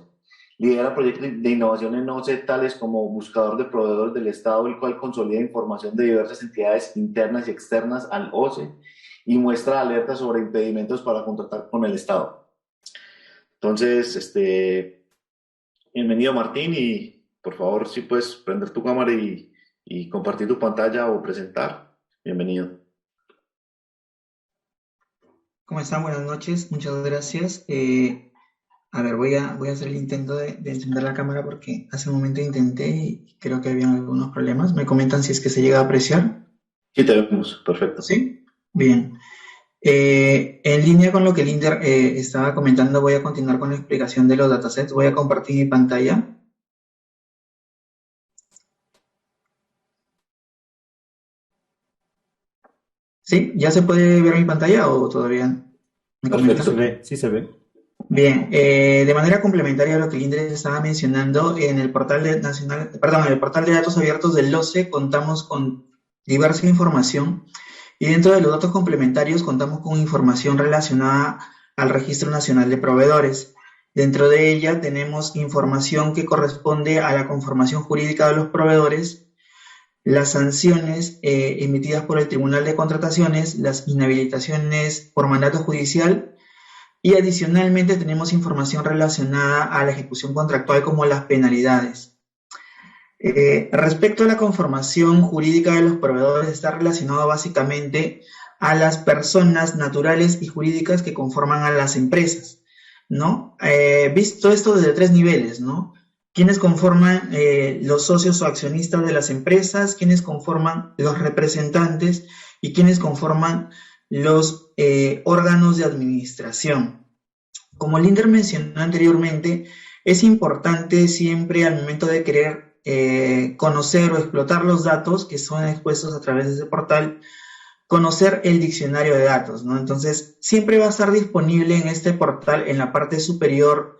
Speaker 2: Lidera proyectos de innovación en OCE, tales como buscador de proveedores del Estado, el cual consolida información de diversas entidades internas y externas al OCE y muestra alertas sobre impedimentos para contratar con el Estado. Entonces, bienvenido, Martín, y por favor, si puedes prender tu cámara y compartir tu pantalla o presentar. Bienvenido.
Speaker 5: ¿Cómo están? Buenas noches, muchas gracias. A ver, voy a hacer el intento de encender la cámara porque hace un momento intenté y creo que habían algunos problemas. ¿Me comentan si es que se llega a apreciar?
Speaker 2: Sí, te vemos, perfecto.
Speaker 5: ¿Sí? Bien. En línea con lo que Linder estaba comentando, voy a continuar con la explicación de los datasets. Voy a compartir mi pantalla. ¿Sí? ¿Ya se puede ver mi pantalla o todavía me
Speaker 3: Sí se
Speaker 5: comentan?
Speaker 3: ve, sí se ve.
Speaker 5: Bien, de manera complementaria a lo que Indres estaba mencionando, en el portal en el portal de datos abiertos del OCE contamos con diversa información y dentro de los datos complementarios contamos con información relacionada al Registro Nacional de Proveedores. Dentro de ella tenemos información que corresponde a la conformación jurídica de los proveedores, las sanciones emitidas por el Tribunal de Contrataciones, las inhabilitaciones por mandato judicial. Y adicionalmente tenemos información relacionada a la ejecución contractual como las penalidades. Respecto a la conformación jurídica de los proveedores, está relacionado básicamente a las personas naturales y jurídicas que conforman a las empresas, ¿no? Visto esto desde tres niveles, ¿no? ¿Quiénes conforman los socios o accionistas de las empresas? ¿Quiénes conforman los representantes? ¿Y quiénes conforman los órganos de administración? Como Linder mencionó anteriormente, es importante siempre al momento de querer conocer o explotar los datos que son expuestos a través de ese portal, conocer el diccionario de datos, ¿no? Entonces, siempre va a estar disponible en este portal, en la parte superior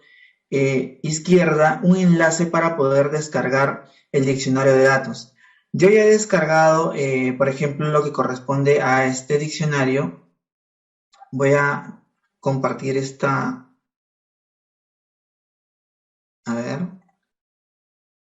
Speaker 5: izquierda, un enlace para poder descargar el diccionario de datos. Yo ya he descargado, por ejemplo, lo que corresponde a este diccionario. Voy a compartir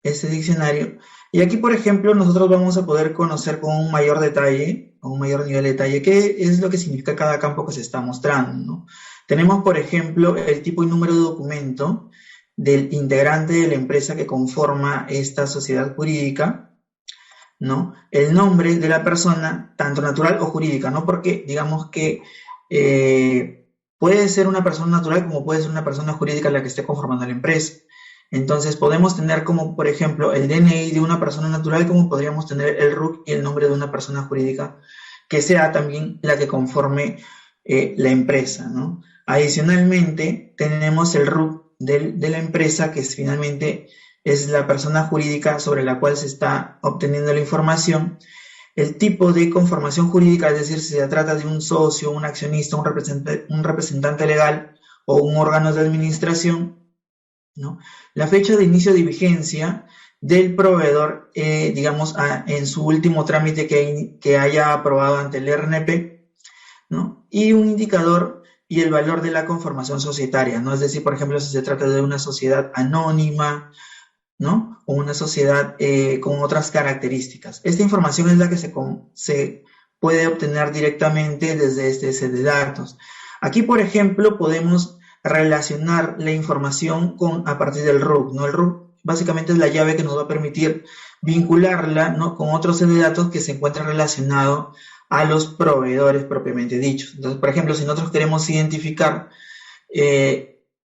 Speaker 5: este diccionario. Y aquí, por ejemplo, nosotros vamos a poder conocer con un mayor detalle, con un mayor nivel de detalle, qué es lo que significa cada campo que se está mostrando, ¿no? Tenemos, por ejemplo, el tipo y número de documento del integrante de la empresa que conforma esta sociedad jurídica, ¿no? El nombre de la persona, tanto natural o jurídica, ¿no? Porque digamos que puede ser una persona natural como puede ser una persona jurídica la que esté conformando la empresa. Entonces podemos tener como, por ejemplo, el DNI de una persona natural, como podríamos tener el RUC y el nombre de una persona jurídica, que sea también la que conforme la empresa, ¿no? Adicionalmente, tenemos el RUC de la empresa, que finalmente es la persona jurídica sobre la cual se está obteniendo la información. El tipo de conformación jurídica, es decir, si se trata de un socio, un accionista, un representante legal o un órgano de administración, ¿no? La fecha de inicio de vigencia del proveedor, digamos, en su último trámite que haya aprobado ante el RNP, ¿no? Y un indicador y el valor de la conformación societaria, ¿no? Es decir, por ejemplo, si se trata de una sociedad anónima, ¿no? O una sociedad con otras características. Esta información es la que se puede obtener directamente desde este set de datos. Aquí, por ejemplo, podemos relacionar la información a partir del RUC, ¿no? El RUC básicamente es la llave que nos va a permitir vincularla, ¿no?, con otro set de datos que se encuentra relacionado a los proveedores propiamente dichos. Entonces, por ejemplo, si nosotros queremos identificar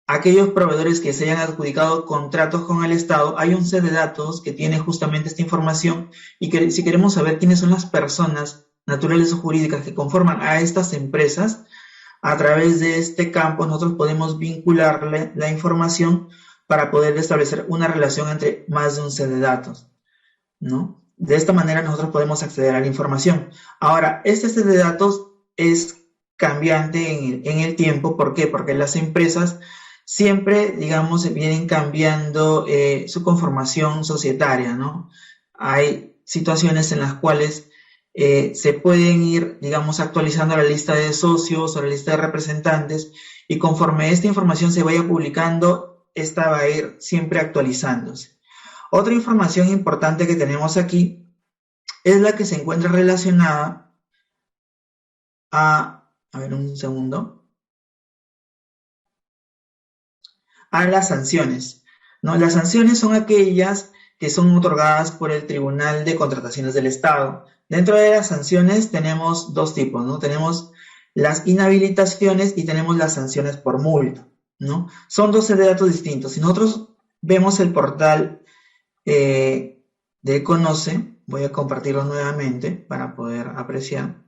Speaker 5: aquellos proveedores que se hayan adjudicado contratos con el Estado, hay un set de datos que tiene justamente esta información, y que si queremos saber quiénes son las personas naturales o jurídicas que conforman a estas empresas, a través de este campo nosotros podemos vincularle la información para poder establecer una relación entre más de un set de datos, ¿no? De esta manera nosotros podemos acceder a la información. Ahora, este set de datos es cambiante en el tiempo. ¿Por qué? Porque las empresas siempre, digamos, vienen cambiando su conformación societaria, ¿no? Hay situaciones en las cuales se pueden ir, digamos, actualizando la lista de socios o la lista de representantes, y conforme esta información se vaya publicando, esta va a ir siempre actualizándose. Otra información importante que tenemos aquí es la que se encuentra relacionada a ver, un segundo, a las sanciones, ¿no? Las sanciones son aquellas que son otorgadas por el Tribunal de Contrataciones del Estado. Dentro de las sanciones tenemos dos tipos, ¿no? Tenemos las inhabilitaciones y tenemos las sanciones por multa, ¿no? Son dos set de datos distintos. Si nosotros vemos el portal de Conoce, voy a compartirlo nuevamente para poder apreciar.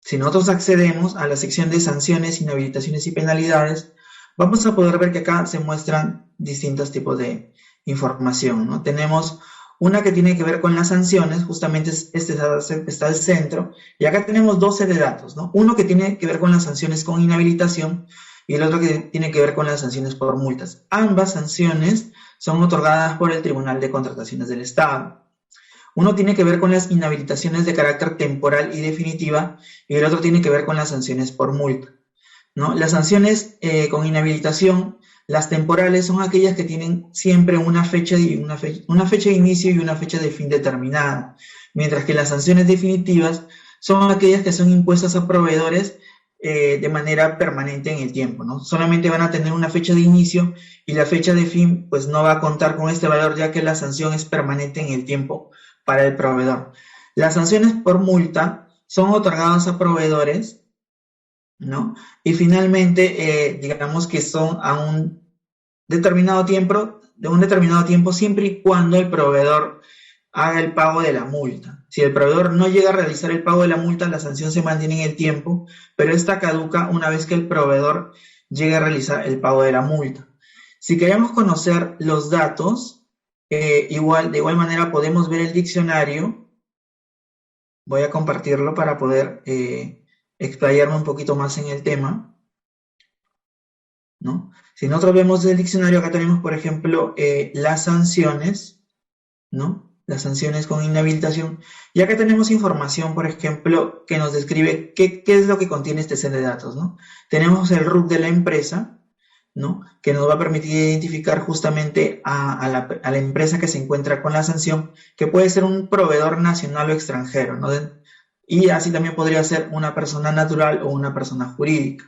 Speaker 5: Si nosotros accedemos a la sección de sanciones, inhabilitaciones y penalidades, vamos a poder ver que acá se muestran distintos tipos de información, ¿no? Tenemos una que tiene que ver con las sanciones, justamente está al centro, y acá tenemos 12 de datos, ¿no? Uno que tiene que ver con las sanciones con inhabilitación y el otro que tiene que ver con las sanciones por multas. Ambas sanciones son otorgadas por el Tribunal de Contrataciones del Estado. Uno tiene que ver con las inhabilitaciones de carácter temporal y definitiva, y el otro tiene que ver con las sanciones por multa, ¿no? Las sanciones con inhabilitación, las temporales, son aquellas que tienen siempre una fecha de inicio y una fecha de fin determinada, mientras que las sanciones definitivas son aquellas que son impuestas a proveedores de manera permanente en el tiempo, ¿no? Solamente van a tener una fecha de inicio y la fecha de fin pues no va a contar con este valor, ya que la sanción es permanente en el tiempo para el proveedor. Las sanciones por multa son otorgadas a proveedores, ¿no? Y finalmente, digamos que son a un determinado tiempo, siempre y cuando el proveedor haga el pago de la multa. Si el proveedor no llega a realizar el pago de la multa, la sanción se mantiene en el tiempo, pero esta caduca una vez que el proveedor llegue a realizar el pago de la multa. Si queremos conocer los datos, de igual manera podemos ver el diccionario. Voy a compartirlo para poder explayarme un poquito más en el tema, ¿no? Si nosotros vemos el diccionario, acá tenemos, por ejemplo, las sanciones, ¿no? Las sanciones con inhabilitación. Y acá tenemos información, por ejemplo, que nos describe qué es lo que contiene este set de datos, ¿no? Tenemos el RUC de la empresa, ¿no? Que nos va a permitir identificar justamente a la empresa que se encuentra con la sanción, que puede ser un proveedor nacional o extranjero, ¿no? Y así también podría ser una persona natural o una persona jurídica.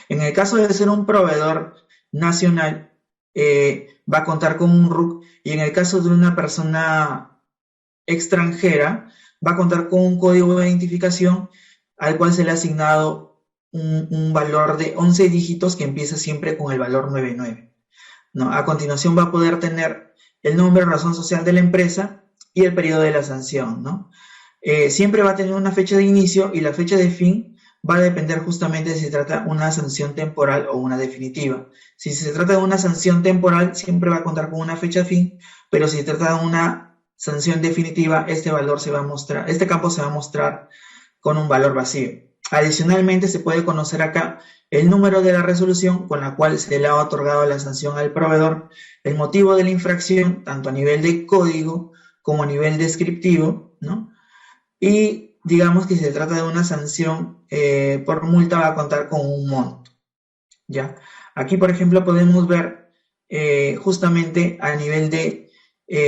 Speaker 5: En el caso de ser un proveedor nacional, va a contar con un RUC, y en el caso de una persona extranjera, va a contar con un código de identificación al cual se le ha asignado un valor de 11 dígitos que empieza siempre con el valor 99, ¿no? A continuación va a poder tener el nombre, razón social de la empresa y el periodo de la sanción, ¿no? Siempre va a tener una fecha de inicio, y la fecha de fin va a depender justamente de si se trata de una sanción temporal o una definitiva. Si se trata de una sanción temporal, siempre va a contar con una fecha fin, pero si se trata de una sanción definitiva, este campo se va a mostrar con un valor vacío. Adicionalmente, se puede conocer acá el número de la resolución con la cual se le ha otorgado la sanción al proveedor, el motivo de la infracción, tanto a nivel de código como a nivel descriptivo, ¿no? Y digamos que si se trata de una sanción por multa, va a contar con un monto, ¿ya? Aquí, por ejemplo, podemos ver justamente a nivel de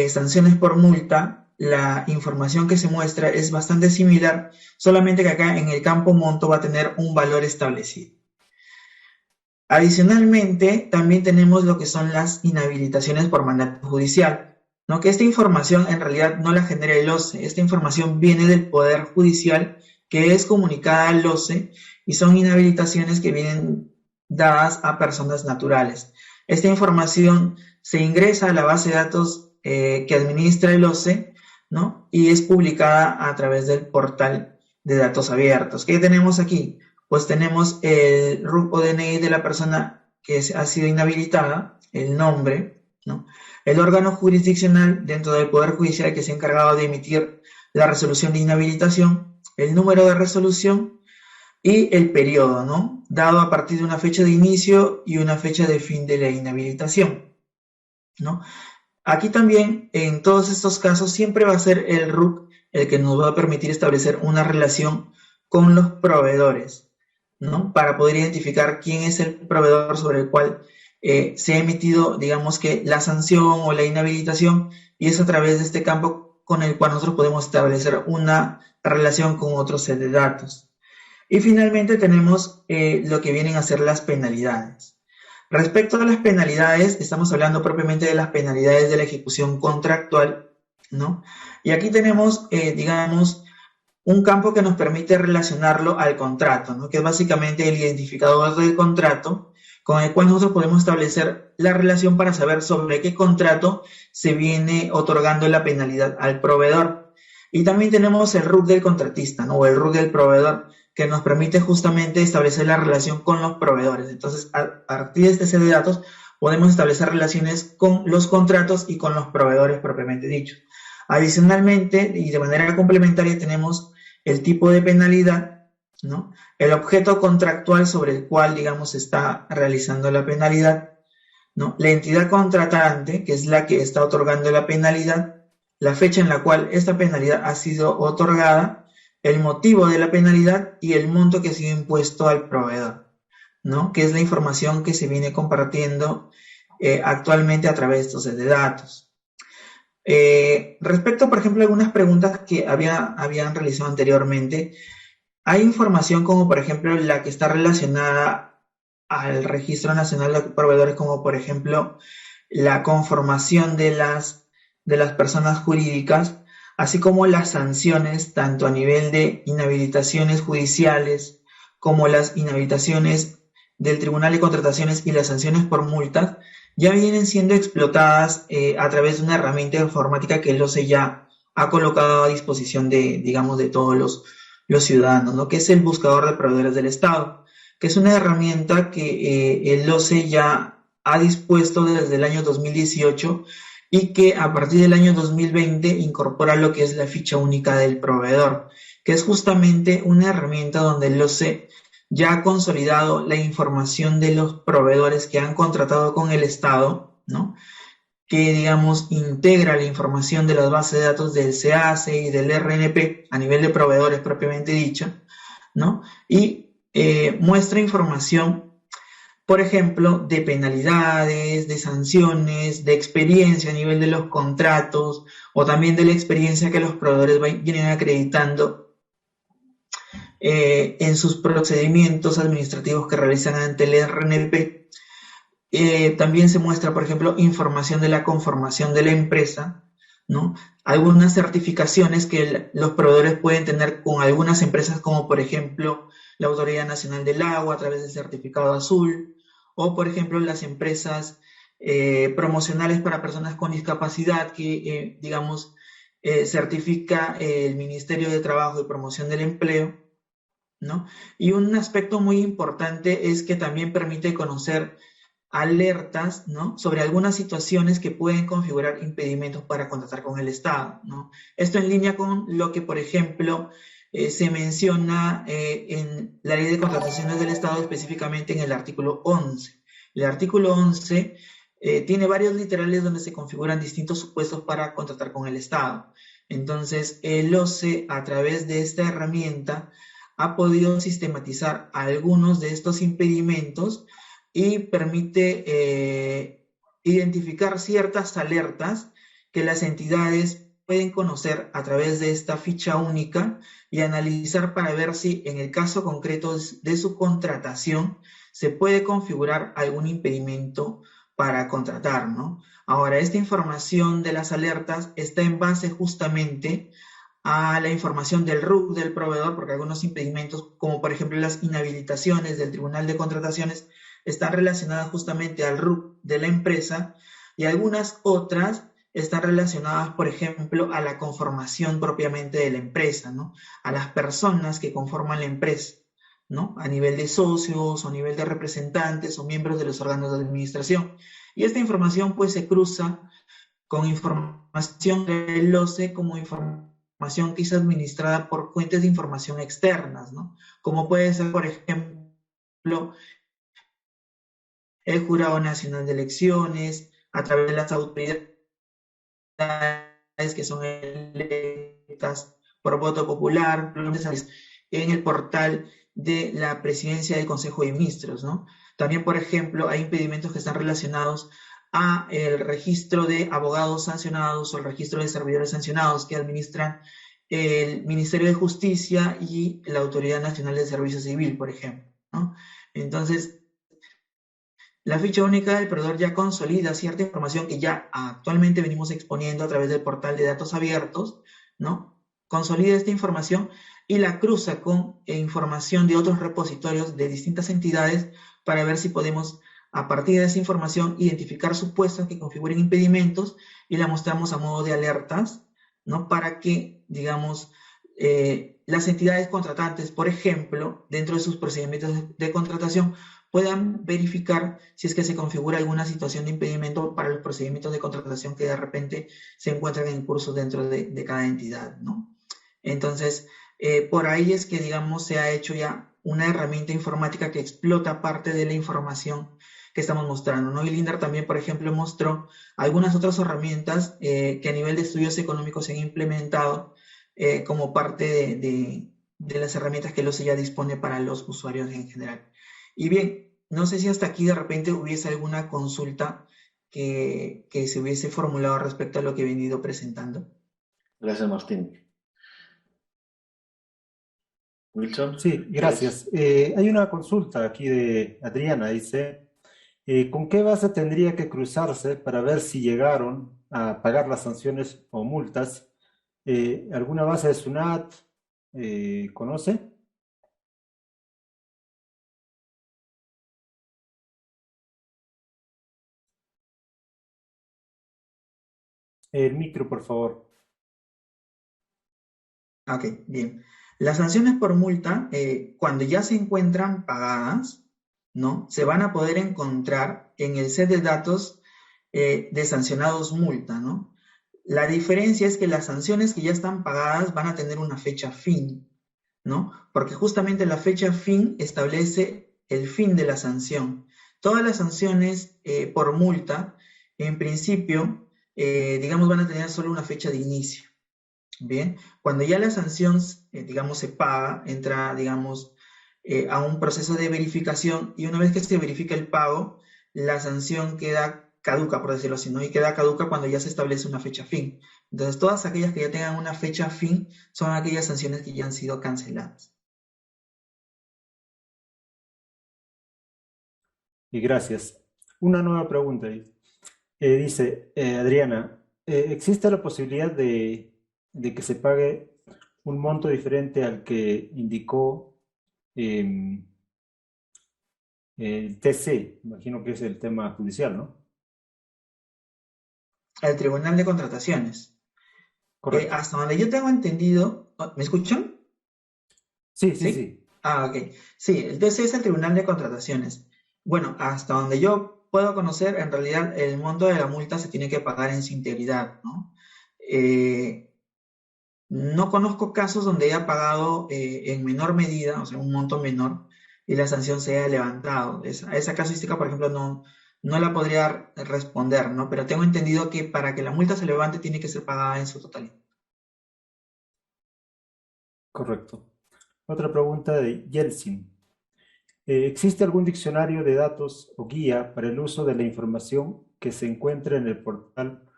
Speaker 5: sanciones por multa, la información que se muestra es bastante similar, solamente que acá en el campo monto va a tener un valor establecido. Adicionalmente, también tenemos lo que son las inhabilitaciones por mandato judicial, ¿no? Que esta información en realidad no la genera el OCE, esta información viene del Poder Judicial, que es comunicada al OCE, y son inhabilitaciones que vienen dadas a personas naturales. Esta información se ingresa a la base de datos que administra el OCE, ¿no? Y es publicada a través del portal de datos abiertos. ¿Qué tenemos aquí? Pues tenemos el RUC o DNI de la persona que ha sido inhabilitada, el nombre, ¿no? El órgano jurisdiccional dentro del Poder Judicial que se ha encargado de emitir la resolución de inhabilitación, el número de resolución y el periodo, ¿no? Dado a partir de una fecha de inicio y una fecha de fin de la inhabilitación, ¿no? Aquí también, en todos estos casos, siempre va a ser el RUC el que nos va a permitir establecer una relación con los proveedores, ¿no? Para poder identificar quién es el proveedor sobre el cual se ha emitido, digamos que la sanción o la inhabilitación, y es a través de este campo con el cual nosotros podemos establecer una relación con otro set de datos. Y finalmente tenemos lo que vienen a ser las penalidades. Respecto a las penalidades, estamos hablando propiamente de las penalidades de la ejecución contractual, ¿no? Y aquí tenemos, digamos, un campo que nos permite relacionarlo al contrato, ¿no? Que es básicamente el identificador del contrato, con el cual nosotros podemos establecer la relación para saber sobre qué contrato se viene otorgando la penalidad al proveedor. Y también tenemos el RUC del contratista, ¿no? O el RUC del proveedor, que nos permite justamente establecer la relación con los proveedores. Entonces, a partir de este set de datos, podemos establecer relaciones con los contratos y con los proveedores propiamente dichos. Adicionalmente, y de manera complementaria, tenemos el tipo de penalidad, ¿no? El objeto contractual sobre el cual, digamos, se está realizando la penalidad, ¿no? La entidad contratante, que es la que está otorgando la penalidad, la fecha en la cual esta penalidad ha sido otorgada, el motivo de la penalidad y el monto que ha sido impuesto al proveedor, ¿no? Que es la información que se viene compartiendo actualmente a través de estos sets de datos. Respecto, por ejemplo, a algunas preguntas que habían realizado anteriormente, hay información como, por ejemplo, la que está relacionada al Registro Nacional de Proveedores, como, por ejemplo, la conformación de las personas jurídicas, así como las sanciones, tanto a nivel de inhabilitaciones judiciales como las inhabilitaciones del Tribunal de Contrataciones y las sanciones por multas, ya vienen siendo explotadas a través de una herramienta informática que el OCE ya ha colocado a disposición de, digamos, de todos los ciudadanos, ¿no? Que es el buscador de proveedores del Estado, que es una herramienta que el OCE ya ha dispuesto desde el año 2018 y que a partir del año 2020 incorpora lo que es la ficha única del proveedor, que es justamente una herramienta donde el OCE ya ha consolidado la información de los proveedores que han contratado con el Estado, ¿no? Que, digamos, integra la información de las bases de datos del SEACE y del RNP a nivel de proveedores propiamente dicha, ¿no? Y muestra información por ejemplo, de penalidades, de sanciones, de experiencia a nivel de los contratos, o también de la experiencia que los proveedores vienen acreditando en sus procedimientos administrativos que realizan ante el RNP. También se muestra, por ejemplo, información de la conformación de la empresa, ¿no? Algunas certificaciones que los proveedores pueden tener con algunas empresas, como por ejemplo la Autoridad Nacional del Agua a través del certificado azul, o por ejemplo las empresas promocionales para personas con discapacidad que, digamos, certifica el Ministerio de Trabajo y Promoción del Empleo, ¿no? Y un aspecto muy importante es que también permite conocer alertas, ¿no?, sobre algunas situaciones que pueden configurar impedimentos para contratar con el Estado, ¿no? Esto en línea con lo que, por ejemplo, se menciona en la Ley de Contrataciones del Estado, específicamente en el artículo 11. El artículo 11 tiene varios literales donde se configuran distintos supuestos para contratar con el Estado. Entonces, el OCE, a través de esta herramienta, ha podido sistematizar algunos de estos impedimentos y permite identificar ciertas alertas que las entidades pueden conocer a través de esta ficha única y analizar para ver si en el caso concreto de su contratación se puede configurar algún impedimento para contratar, ¿no? Ahora, esta información de las alertas está en base justamente a la información del RUC del proveedor, porque algunos impedimentos, como por ejemplo las inhabilitaciones del Tribunal de Contrataciones, están relacionadas justamente al RUC de la empresa, y algunas otras están relacionadas, por ejemplo, a la conformación propiamente de la empresa, ¿no? A las personas que conforman la empresa, ¿no? A nivel de socios, o a nivel de representantes, o miembros de los órganos de administración. Y esta información pues se cruza con información del OCE como información que es administrada por fuentes de información externas, ¿no? Como puede ser, por ejemplo, el Jurado Nacional de Elecciones, a través de las autoridades que son electas por voto popular, en el portal de la Presidencia del Consejo de Ministros, ¿no? También, por ejemplo, hay impedimentos que están relacionados a el registro de abogados sancionados o el registro de servidores sancionados que administran el Ministerio de Justicia y la Autoridad Nacional de Servicio Civil, por ejemplo, ¿no? Entonces, la ficha única del proveedor ya consolida cierta información que ya actualmente venimos exponiendo a través del portal de datos abiertos, ¿no? Consolida esta información y la cruza con información de otros repositorios de distintas entidades para ver si podemos, a partir de esa información, identificar supuestos que configuren impedimentos, y la mostramos a modo de alertas, ¿no? Para que, digamos, las entidades contratantes, por ejemplo, dentro de sus procedimientos de contratación, puedan verificar si es que se configura alguna situación de impedimento para los procedimientos de contratación que de repente se encuentran en curso dentro de cada entidad, ¿no? Entonces, por ahí es que, digamos, se ha hecho ya una herramienta informática que explota parte de la información que estamos mostrando, ¿no? Y Lindar también, por ejemplo, mostró algunas otras herramientas que a nivel de estudios económicos se han implementado como parte de las herramientas que el OCE ya dispone para los usuarios en general. Y bien, no sé si hasta aquí de repente hubiese alguna consulta que se hubiese formulado respecto a lo que he venido presentando.
Speaker 2: Gracias, Martín. Wilson.
Speaker 3: Sí, gracias. Hay una consulta aquí de Adriana, dice, ¿con qué base tendría que cruzarse para ver si llegaron a pagar las sanciones o multas? ¿Alguna base de SUNAT conoce? El micro, por favor.
Speaker 5: Ok, bien. Las sanciones por multa, cuando ya se encuentran pagadas, ¿no?, se van a poder encontrar en el set de datos de sancionados multa, ¿no? La diferencia es que las sanciones que ya están pagadas van a tener una fecha fin, ¿no? Porque justamente la fecha fin establece el fin de la sanción. Todas las sanciones por multa, en principio, digamos, van a tener solo una fecha de inicio. Bien, cuando ya la sanción, digamos, se paga, entra, digamos, a un proceso de verificación y una vez que se verifica el pago, la sanción queda caduca, por decirlo así, ¿no? Y queda caduca cuando ya se establece una fecha fin. Entonces, todas aquellas que ya tengan una fecha fin son aquellas sanciones que ya han sido canceladas.
Speaker 3: Y gracias. Una nueva pregunta. Dice Adriana, ¿existe la posibilidad de que se pague un monto diferente al que indicó em, el TC? Imagino que es el tema judicial, ¿no?
Speaker 5: El Tribunal de Contrataciones.
Speaker 3: Correcto.
Speaker 5: Hasta donde yo tengo entendido, ¿me escuchan?
Speaker 3: Sí, sí,
Speaker 5: ¿Sí?
Speaker 3: sí.
Speaker 5: Ok. Sí, el TC es el Tribunal de Contrataciones. Bueno, hasta donde yo puedo conocer, en realidad el monto de la multa se tiene que pagar en su integridad, ¿no? No conozco casos donde haya pagado en menor medida, o sea, un monto menor, y la sanción se haya levantado. Esa casuística, por ejemplo, no la podría responder, ¿no? Pero tengo entendido que para que la multa se levante tiene que ser pagada en su totalidad.
Speaker 3: Correcto. Otra pregunta de Yeltsin. ¿Existe algún diccionario de datos o guía para el uso de la información que se encuentra en el portal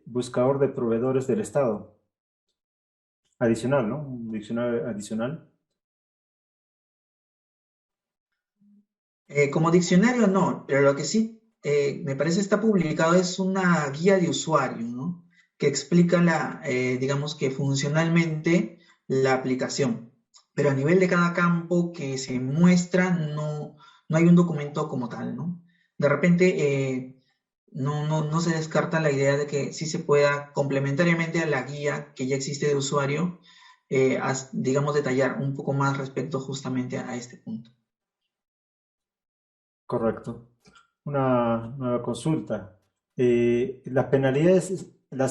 Speaker 3: buscador de proveedores del Estado? Adicional, ¿no? Un diccionario adicional.
Speaker 5: Como diccionario no, pero lo que sí me parece está publicado es una guía de usuario, ¿no? Que explica digamos que funcionalmente la aplicación. Pero a nivel de cada campo que se muestra, no hay un documento como tal, ¿no? De repente no se descarta la idea de que sí se pueda, complementariamente a la guía que ya existe de usuario, digamos, detallar un poco más respecto justamente a este punto.
Speaker 3: Correcto. Una nueva consulta. Las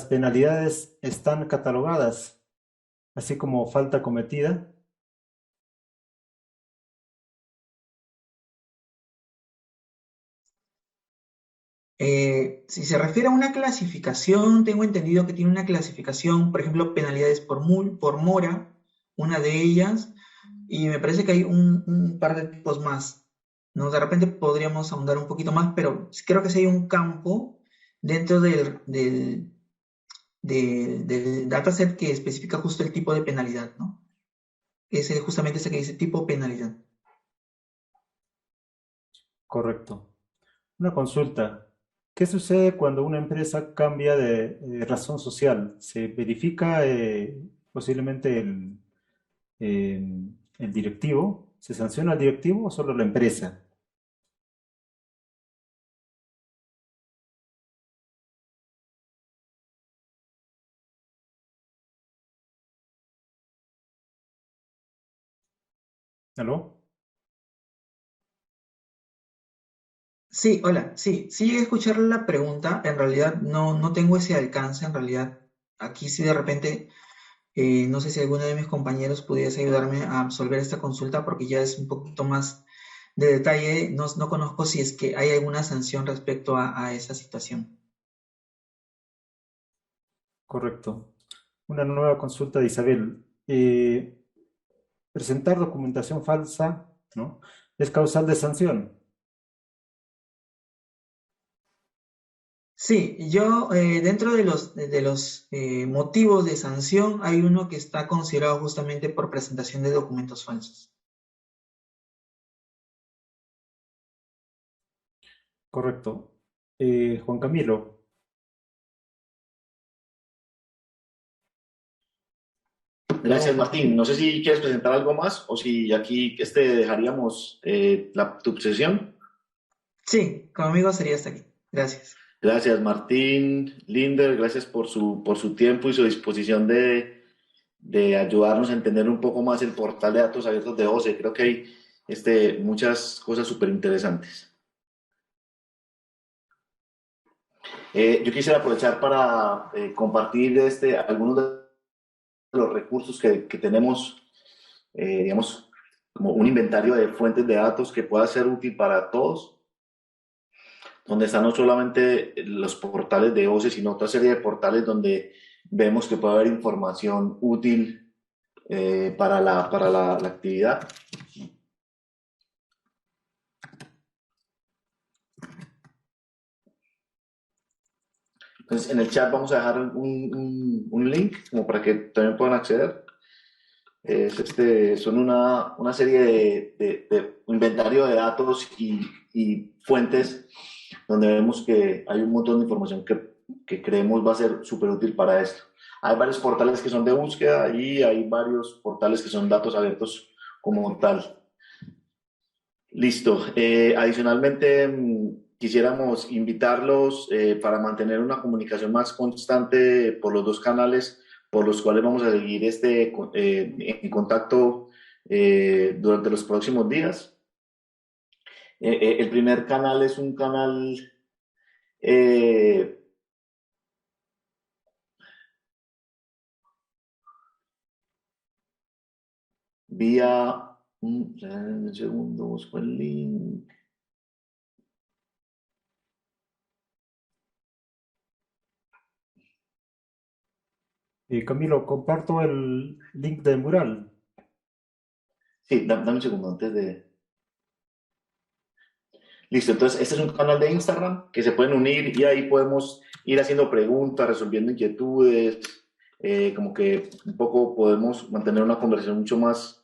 Speaker 3: penalidades están catalogadas, así como falta cometida.
Speaker 5: Si se refiere a una clasificación, tengo entendido que tiene una clasificación, por ejemplo, penalidades por mora, una de ellas, y me parece que hay un par de tipos más, ¿no? De repente podríamos ahondar un poquito más, pero creo que sí hay un campo dentro del dataset que especifica justo el tipo de penalidad, ¿no? Justamente ese que dice tipo penalidad.
Speaker 3: Correcto. Una consulta. ¿Qué sucede cuando una empresa cambia de razón social? ¿Se verifica posiblemente el directivo? ¿Se sanciona al directivo o solo la empresa? ¿Aló?
Speaker 5: Sí, hola, sí llegué a escuchar la pregunta, en realidad no tengo ese alcance, en realidad aquí sí de repente, no sé si alguno de mis compañeros pudiese ayudarme a absolver esta consulta porque ya es un poquito más de detalle, no conozco si es que hay alguna sanción respecto a esa situación.
Speaker 3: Correcto. Una nueva consulta de Isabel. Presentar documentación falsa, ¿no? Es causal de sanción.
Speaker 5: Sí, yo dentro de los motivos de sanción hay uno que está considerado justamente por presentación de documentos falsos.
Speaker 3: Correcto. Juan Camilo.
Speaker 2: Gracias,
Speaker 3: ¿Aló?
Speaker 2: Martín. No sé si quieres presentar algo más o si aquí dejaríamos tu sesión.
Speaker 5: Sí, conmigo sería hasta aquí. Gracias.
Speaker 2: Gracias, Martín Linder. Gracias por su tiempo y su disposición de ayudarnos a entender un poco más el portal de datos abiertos de OCE. Creo que hay muchas cosas súper interesantes. Yo quisiera aprovechar para compartir algunos de los recursos que tenemos, digamos, como un inventario de fuentes de datos que pueda ser útil para todos, donde están no solamente los portales de OCE, sino otra serie de portales donde vemos que puede haber información útil para la actividad. Entonces, en el chat vamos a dejar un link como para que también puedan acceder. Son una serie de inventario de datos y fuentes donde vemos que hay un montón de información que creemos va a ser súper útil para esto. Hay varios portales que son de búsqueda y hay varios portales que son datos abiertos como tal. Listo. Adicionalmente, quisiéramos invitarlos para mantener una comunicación más constante por los dos canales por los cuales vamos a seguir en contacto durante los próximos días. El primer canal es un canal vía... un segundo, busco el link.
Speaker 3: Camilo, comparto el link del mural.
Speaker 2: Sí, dame un segundo antes de... Listo, entonces este es un canal de Instagram que se pueden unir y ahí podemos ir haciendo preguntas, resolviendo inquietudes, como que un poco podemos mantener una conversación mucho más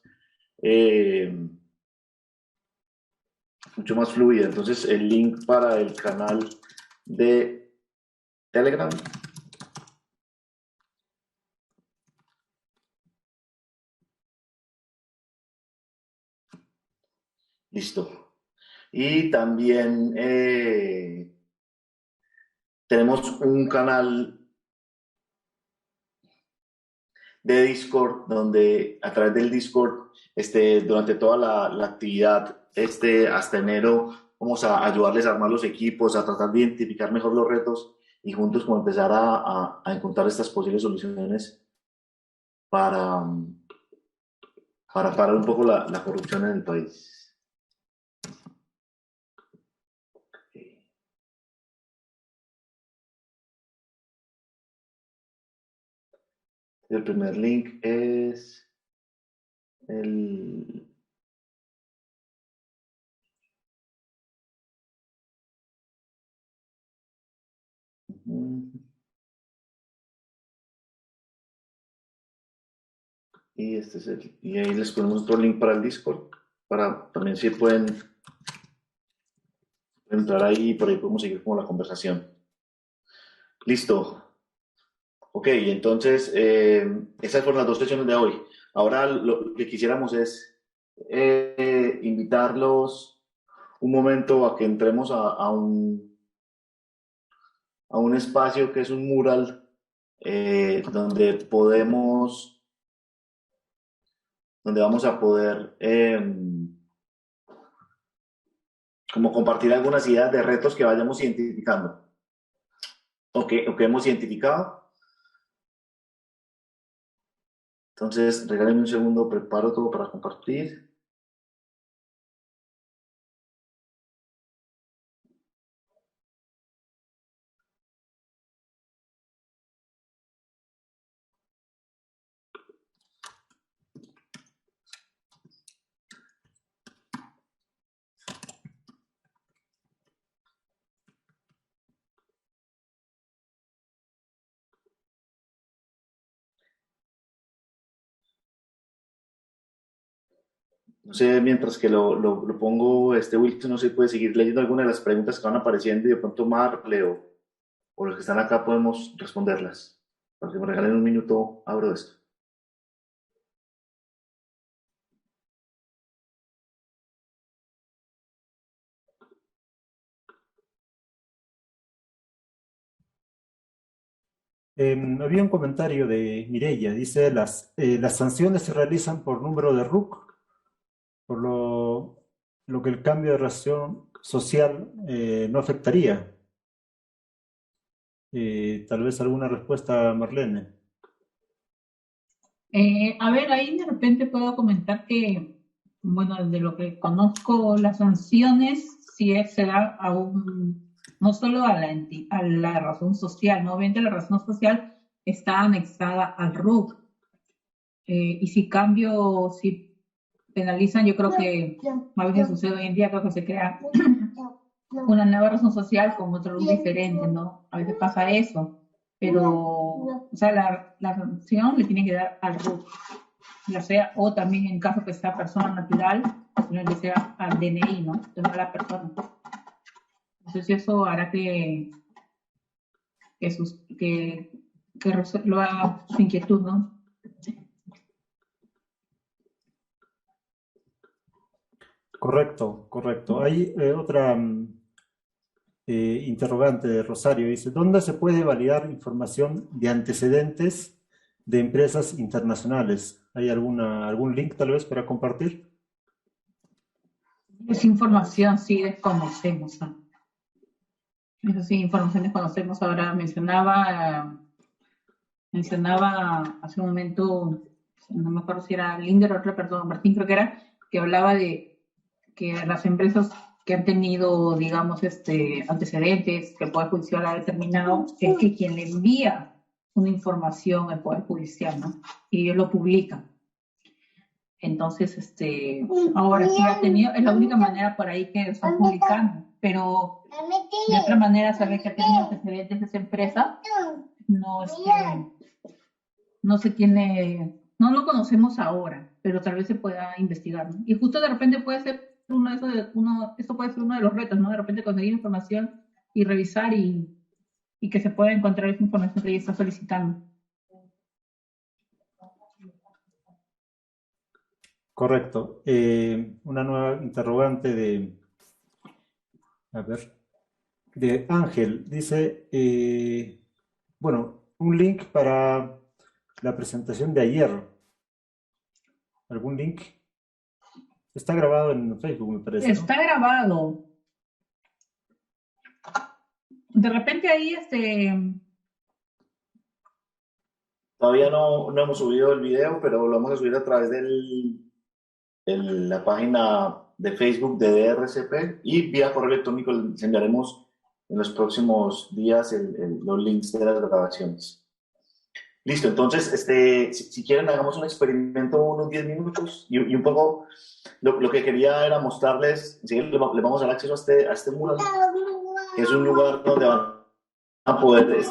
Speaker 2: fluida. Entonces el link para el canal de Telegram. Listo. Y también tenemos un canal de Discord, donde a través del Discord, durante toda la actividad, hasta enero, vamos a ayudarles a armar los equipos, a tratar de identificar mejor los retos y juntos como empezar a encontrar estas posibles soluciones para, para parar un poco la corrupción en el país. El primer link es el... Y y ahí les ponemos otro link para el Discord, para también si pueden entrar ahí y por ahí podemos seguir como la conversación. Listo. Ok, entonces esas fueron las dos sesiones de hoy. Ahora lo que quisiéramos es invitarlos un momento a que entremos a un espacio que es un mural donde vamos a poder como compartir algunas ideas de retos que vayamos identificando o que hemos identificado. Entonces, regálenme un segundo, preparo todo para compartir. No sé, mientras que lo pongo, Wilson, no sé, puede seguir leyendo algunas de las preguntas que van apareciendo y de pronto Marle o los que están acá podemos responderlas. Para que me regalen un minuto, abro esto.
Speaker 3: Había un comentario de Mireia, dice, las sanciones se realizan por número de RUC, por lo que el cambio de razón social no afectaría. Tal vez alguna respuesta, Marlene.
Speaker 1: A ver, ahí de repente puedo comentar que, bueno, de lo que conozco, las sanciones sí se da no solo a la razón social, ¿no? Obviamente la razón social está anexada al RUC. Y si penalizan, yo creo que a veces sucede hoy en día, creo que se crea una nueva razón social con otro luz diferente, ¿no? A veces pasa eso, pero, o sea, la sanción le tiene que dar al RUT, ya sea, o también en caso que sea persona natural, sino que sea al DNI, ¿no? Entonces a la persona. Entonces eso hará que resuelva su inquietud, ¿no?
Speaker 3: Correcto, correcto. Hay otra interrogante de Rosario. Dice, ¿dónde se puede validar información de antecedentes de empresas internacionales? ¿Hay algún link tal vez para compartir?
Speaker 1: Es información, sí, desconocemos, ¿no? Eso sí, información desconocemos. Ahora mencionaba hace un momento, no me acuerdo si era Linder o otra persona, Martín creo que era, que hablaba de que las empresas que han tenido, digamos, antecedentes que el Poder Judicial ha determinado, es que quien le envía una información al Poder Judicial, ¿no? Y ellos lo publican. Entonces, ahora sí ha tenido, es la única manera por ahí que están publicando, pero de otra manera saber que ha tenido antecedentes esa empresa, no, no se tiene, no lo conocemos ahora, pero tal vez se pueda investigar, ¿no? Y justo de repente puede ser esto puede ser uno de los retos, ¿no? De repente conseguir información y revisar y que se pueda encontrar esa información que ella está solicitando.
Speaker 3: Correcto. Una nueva interrogante de Ángel. Dice, bueno, un link para la presentación de ayer. ¿Algún link? Está grabado en Facebook, me parece, ¿no?
Speaker 1: Está grabado. De repente ahí
Speaker 2: Todavía no hemos subido el video, pero lo vamos a subir a través de la página de Facebook de DRCP y vía correo electrónico les enviaremos en los próximos días los links de las grabaciones. Listo, entonces, si quieren, hagamos un experimento unos 10 minutos y un poco lo que quería era mostrarles, si le vamos a dar acceso a este mural, que es un lugar donde van a poder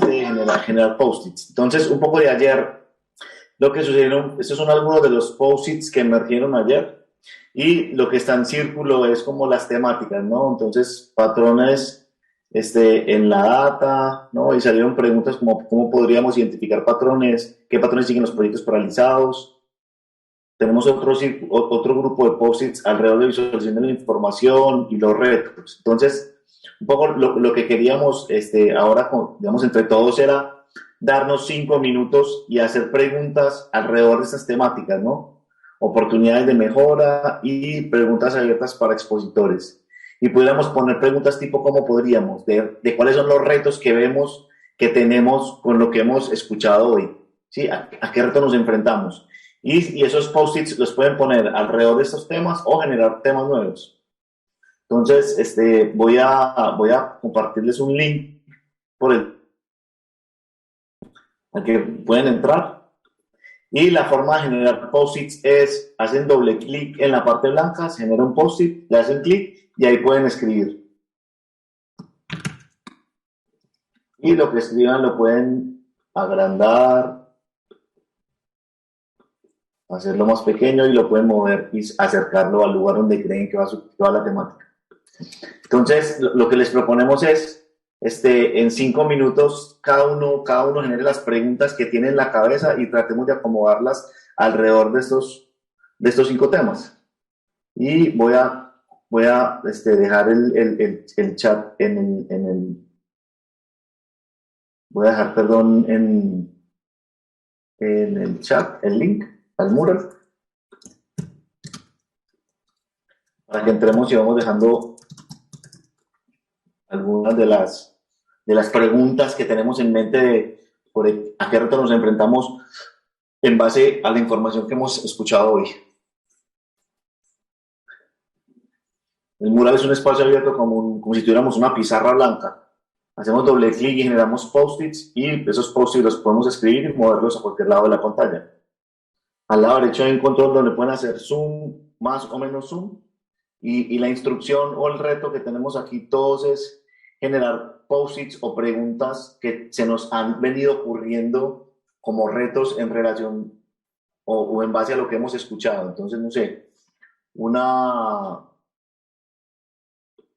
Speaker 2: generar post-its. Entonces, un poco de ayer, lo que sucedieron, estos son algunos de los post-its que emergieron ayer y lo que está en círculo es como las temáticas, ¿no? Entonces, patrones en la data, ¿no? Y salieron preguntas como cómo podríamos identificar patrones, qué patrones siguen los proyectos paralizados. Tenemos otro grupo de post-its alrededor de visualización de la información y los retos. Entonces, un poco lo que queríamos ahora, digamos, entre todos era darnos 5 minutos y hacer preguntas alrededor de estas temáticas, ¿no? Oportunidades de mejora y preguntas abiertas para expositores. Y pudiéramos poner preguntas tipo cómo podríamos, de cuáles son los retos que vemos que tenemos con lo que hemos escuchado hoy, ¿sí? ¿A qué reto nos enfrentamos? Y esos post-its los pueden poner alrededor de estos temas o generar temas nuevos. Entonces, voy a compartirles un link al que pueden entrar. Y la forma de generar post-its es, hacen doble clic en la parte blanca, se genera un post-it, le hacen clic y ahí pueden escribir. Y lo que escriban lo pueden agrandar, hacerlo más pequeño y lo pueden mover y acercarlo al lugar donde creen que va la temática. Entonces, lo que les proponemos es, en 5 minutos, cada uno genere las preguntas que tiene en la cabeza y tratemos de acomodarlas alrededor de estos 5 temas. Y voy a dejar el chat voy a dejar, perdón, en el chat el link al mural para que entremos y vamos dejando algunas de las preguntas que tenemos en mente de a qué reto nos enfrentamos en base a la información que hemos escuchado hoy. El mural es un espacio abierto como si tuviéramos una pizarra blanca. Hacemos doble clic y generamos post-its y esos post-its los podemos escribir y moverlos a cualquier lado de la pantalla. Al lado derecho hay un control donde pueden hacer zoom, más o menos zoom, Y la instrucción o el reto que tenemos aquí todos es generar post-its o preguntas que se nos han venido ocurriendo como retos en relación o en base a lo que hemos escuchado. Entonces, no sé, una,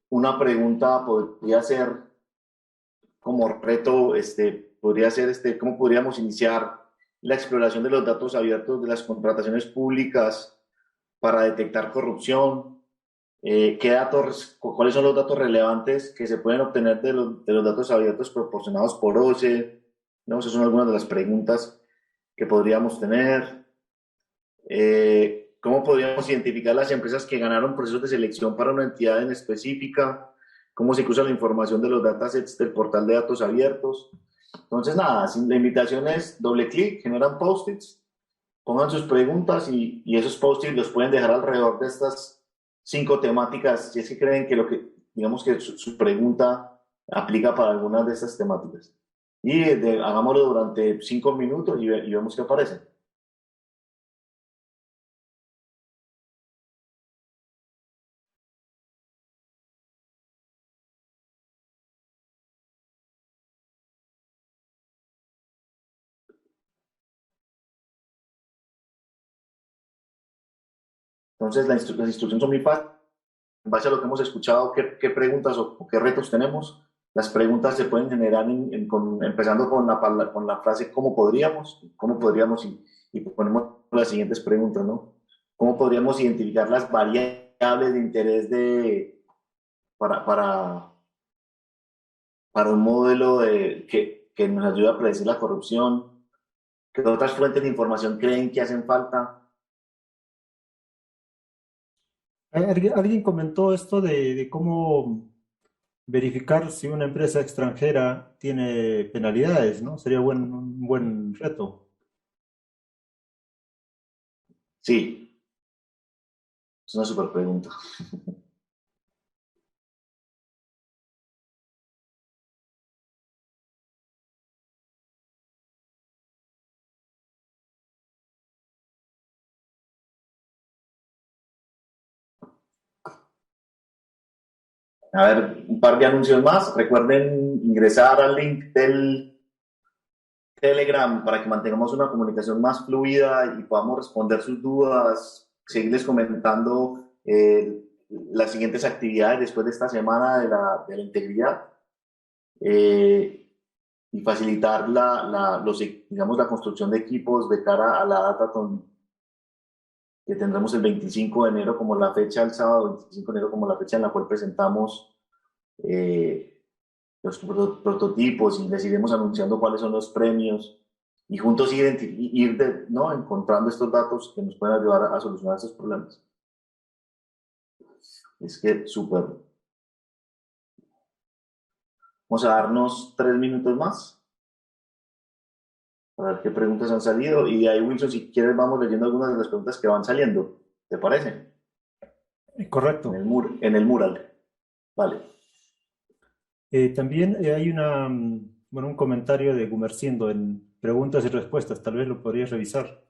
Speaker 2: una pregunta podría ser como reto, podría ser, ¿cómo podríamos iniciar la exploración de los datos abiertos de las contrataciones públicas para detectar corrupción? ¿Qué datos, cuáles son los datos relevantes que se pueden obtener de los datos abiertos proporcionados por OCE? ¿No? Esas son algunas de las preguntas que podríamos tener. ¿Cómo podríamos identificar las empresas que ganaron procesos de selección para una entidad en específica? ¿Cómo se usa la información de los datasets del portal de datos abiertos? Entonces, nada, la invitación es doble clic, generan post-its, pongan sus preguntas y esos post-its los pueden dejar alrededor de estas 5 temáticas, si es que creen que digamos que su pregunta aplica para algunas de estas temáticas. Y hagámoslo durante 5 minutos y vemos qué aparece. Entonces, las instrucciones son muy fáciles. En base a lo que hemos escuchado, qué preguntas o qué retos tenemos. Las preguntas se pueden generar empezando con la frase cómo podríamos y ponemos las siguientes preguntas, ¿no? ¿Cómo podríamos identificar las variables de interés para, para, para un modelo que nos ayude a predecir la corrupción? ¿Qué otras fuentes de información creen que hacen falta?
Speaker 3: Alguien comentó esto de cómo verificar si una empresa extranjera tiene penalidades, ¿no? Sería un buen reto.
Speaker 2: Sí, es una super pregunta. A ver, un par de anuncios más. Recuerden ingresar al link del Telegram para que mantengamos una comunicación más fluida y podamos responder sus dudas, seguirles comentando las siguientes actividades después de esta semana de la integridad eh, y facilitar digamos, la construcción de equipos de cara a la Datathon que tendremos el 25 de enero como la fecha, el sábado 25 de enero como la fecha en la cual presentamos eh, los prototipos y les iremos anunciando cuáles son los premios y juntos ¿no? encontrando estos datos que nos pueden ayudar a solucionar estos problemas. Es que súper. Vamos a darnos 3 minutos más para ver qué preguntas han salido y de ahí, Wilson, si quieres vamos leyendo algunas de las preguntas que van saliendo. ¿Te parece?
Speaker 3: Correcto.
Speaker 2: En el mural. Vale.
Speaker 3: También hay un comentario de Gumerciendo en preguntas y respuestas. Tal vez lo podrías revisar.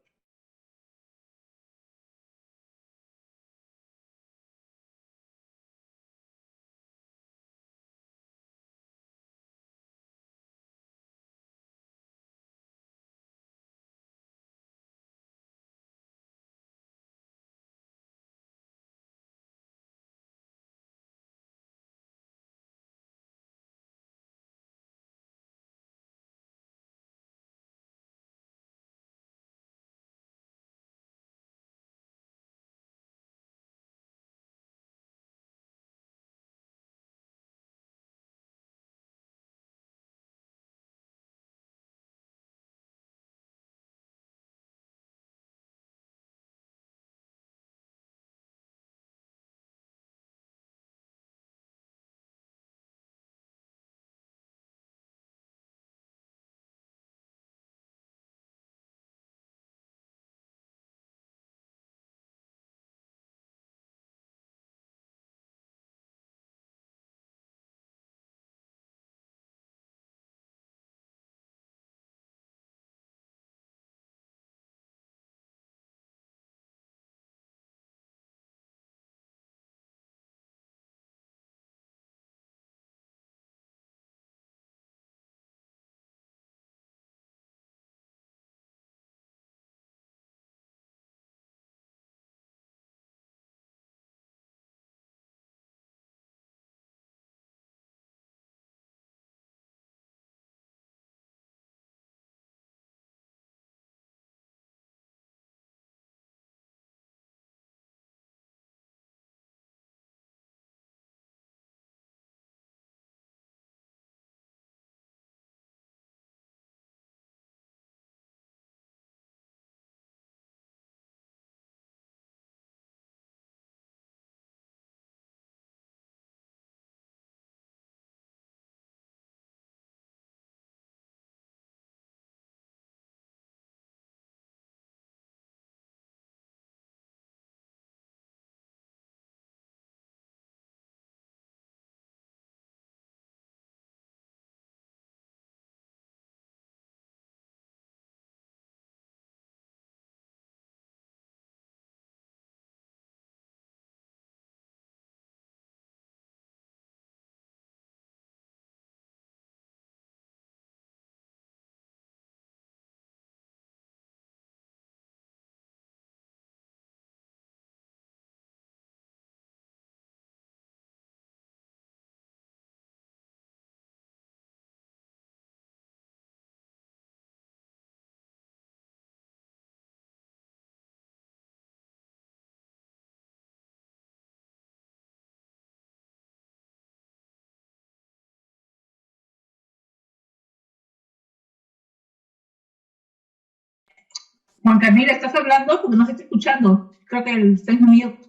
Speaker 1: Juan Camila, ¿estás hablando? Porque no se está escuchando. Creo que está en mute.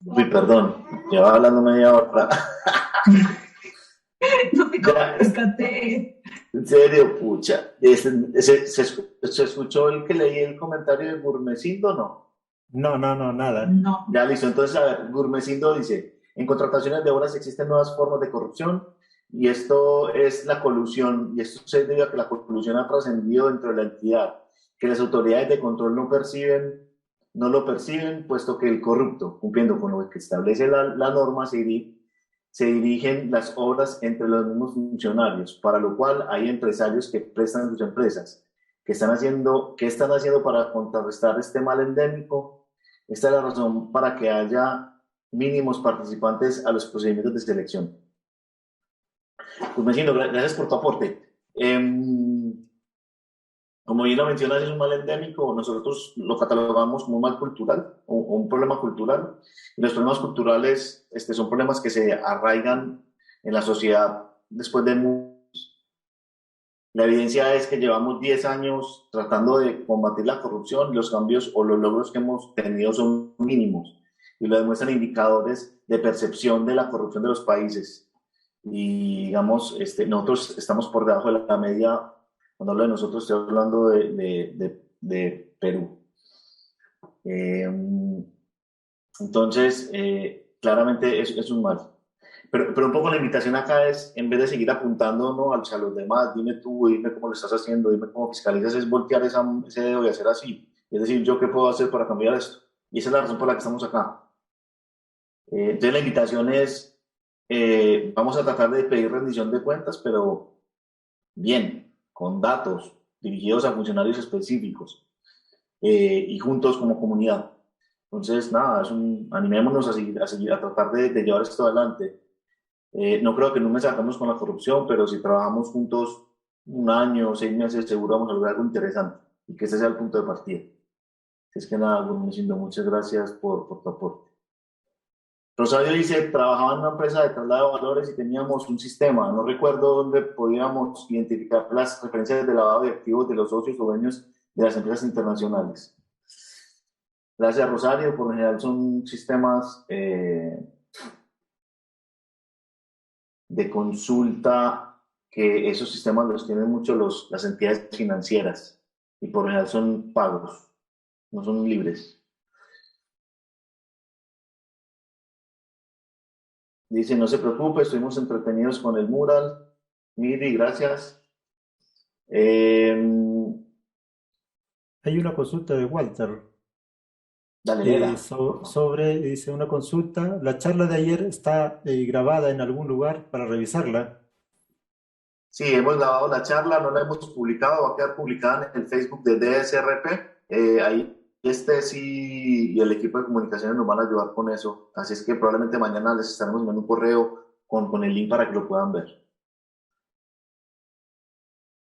Speaker 2: Uy, perdón, llevaba hablando media hora.
Speaker 1: No te
Speaker 2: Ya,
Speaker 1: percaté.
Speaker 2: en serio, pucha. ¿Se escuchó el que leí el comentario de Gurmecindo, no?
Speaker 3: No, nada.
Speaker 1: No.
Speaker 2: Ya listo, entonces, a ver, Gurmecindo dice, en contrataciones de obras existen nuevas formas de corrupción y esto es la colusión, y esto se debe a que la colusión ha trascendido dentro de la entidad, que las autoridades de control no lo perciben, puesto que el corrupto, cumpliendo con lo que establece la norma, se dirigen las obras entre los mismos funcionarios, para lo cual hay empresarios que prestan sus empresas. ¿Qué están haciendo para contrarrestar este mal endémico? Esta es la razón para que haya mínimos participantes a los procedimientos de selección. Pues Mecino, gracias por tu aporte. Como bien lo mencionas, es un mal endémico. Nosotros lo catalogamos como un mal cultural o un problema cultural. Y los problemas culturales son problemas que se arraigan en la sociedad después de muchos. La evidencia es que llevamos 10 años tratando de combatir la corrupción y los cambios o los logros que hemos tenido son mínimos. Y lo demuestran indicadores de percepción de la corrupción de los países. Y digamos, nosotros estamos por debajo de la media. Cuando hablo de nosotros, estoy hablando de Perú. Entonces, claramente es un mal. Pero un poco la invitación acá es, en vez de seguir apuntando, ¿no?, a los demás, dime tú, dime cómo lo estás haciendo, dime cómo fiscalizas, es voltear ese dedo y hacer así. Es decir, ¿yo qué puedo hacer para cambiar esto? Y esa es la razón por la que estamos acá. Entonces, la invitación es, vamos a tratar de pedir rendición de cuentas, pero bien, con datos dirigidos a funcionarios específicos y juntos como comunidad. Entonces, nada, animémonos a tratar de llevar esto adelante. No creo que no me sacamos con la corrupción, pero si trabajamos juntos un año, 6 meses, seguro vamos a lograr algo interesante y que ese sea el punto de partida. Es que nada, Gurmecindo, muchas gracias por tu aporte. Rosario dice, trabajaba en una empresa de traslado de valores y teníamos un sistema, no recuerdo dónde podíamos identificar las referencias de lavado de activos de los socios o dueños de las empresas internacionales. Gracias, Rosario. Por lo general son sistemas de consulta, que esos sistemas los tienen mucho las entidades financieras y por lo general son pagos, no son libres. Dice, no se preocupe, estuvimos entretenidos con el mural. Miri, gracias.
Speaker 3: Hay una consulta de Walter.
Speaker 2: Dale,
Speaker 3: dice una consulta. La charla de ayer está grabada en algún lugar para revisarla.
Speaker 2: Sí, hemos grabado la charla, no la hemos publicado, va a quedar publicada en el Facebook de DSRP. Ahí sí, y el equipo de comunicaciones nos van a ayudar con eso. Así es que probablemente mañana les estaremos enviando un correo con el link para que lo puedan ver.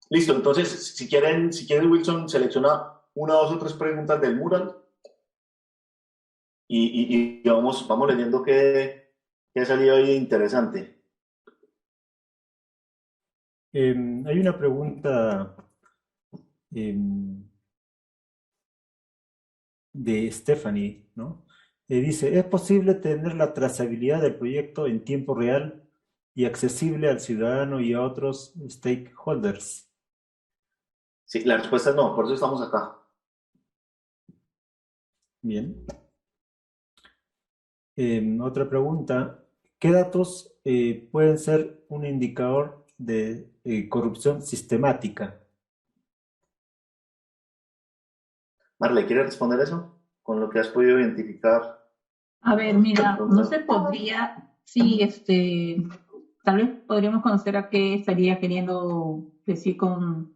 Speaker 2: Listo, entonces, si quieren, Wilson, selecciona 1, 2 o 3 preguntas del mural y vamos leyendo qué ha salido ahí interesante.
Speaker 3: Hay una pregunta de Stephanie, ¿no? Dice, ¿es posible tener la trazabilidad del proyecto en tiempo real y accesible al ciudadano y a otros stakeholders?
Speaker 2: Sí, la respuesta es no, por eso estamos acá.
Speaker 3: Bien. Otra pregunta, ¿qué datos pueden ser un indicador de corrupción sistemática?
Speaker 2: Marle, ¿quieres responder eso? Con lo que has podido identificar.
Speaker 1: A ver, mira, no se podría, sí, tal vez podríamos conocer a qué estaría queriendo decir con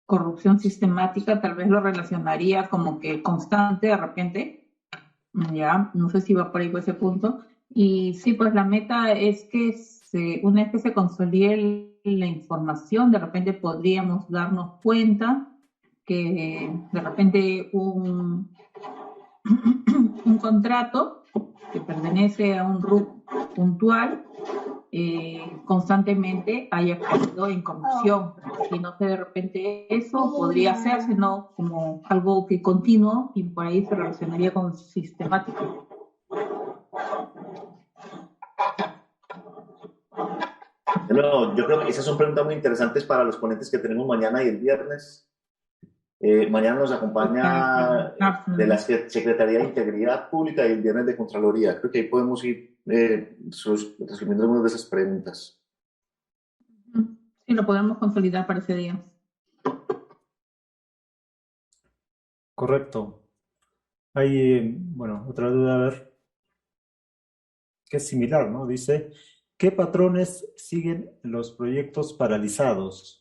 Speaker 1: corrupción sistemática, tal vez lo relacionaría como que constante de repente, ya, no sé si va por ahí por ese punto. Y sí, pues la meta es que una vez que se consolide la información, de repente podríamos darnos cuenta que de repente un contrato que pertenece a un RUC puntual constantemente haya caído en corrupción. Si no sé, de repente eso podría ser, sino como algo que continuo y por ahí se relacionaría con sistemático.
Speaker 2: No, yo creo que esas son preguntas muy interesantes para los ponentes que tenemos mañana y el viernes. Mañana nos acompaña de la Secretaría de Integridad Pública y el viernes de Contraloría. Creo que ahí podemos ir resolviendo algunas de esas preguntas.
Speaker 1: Sí, lo podemos consolidar para ese día.
Speaker 3: Correcto. Hay, bueno, otra duda, a ver, que es similar, ¿no? Dice, ¿qué patrones siguen los proyectos paralizados?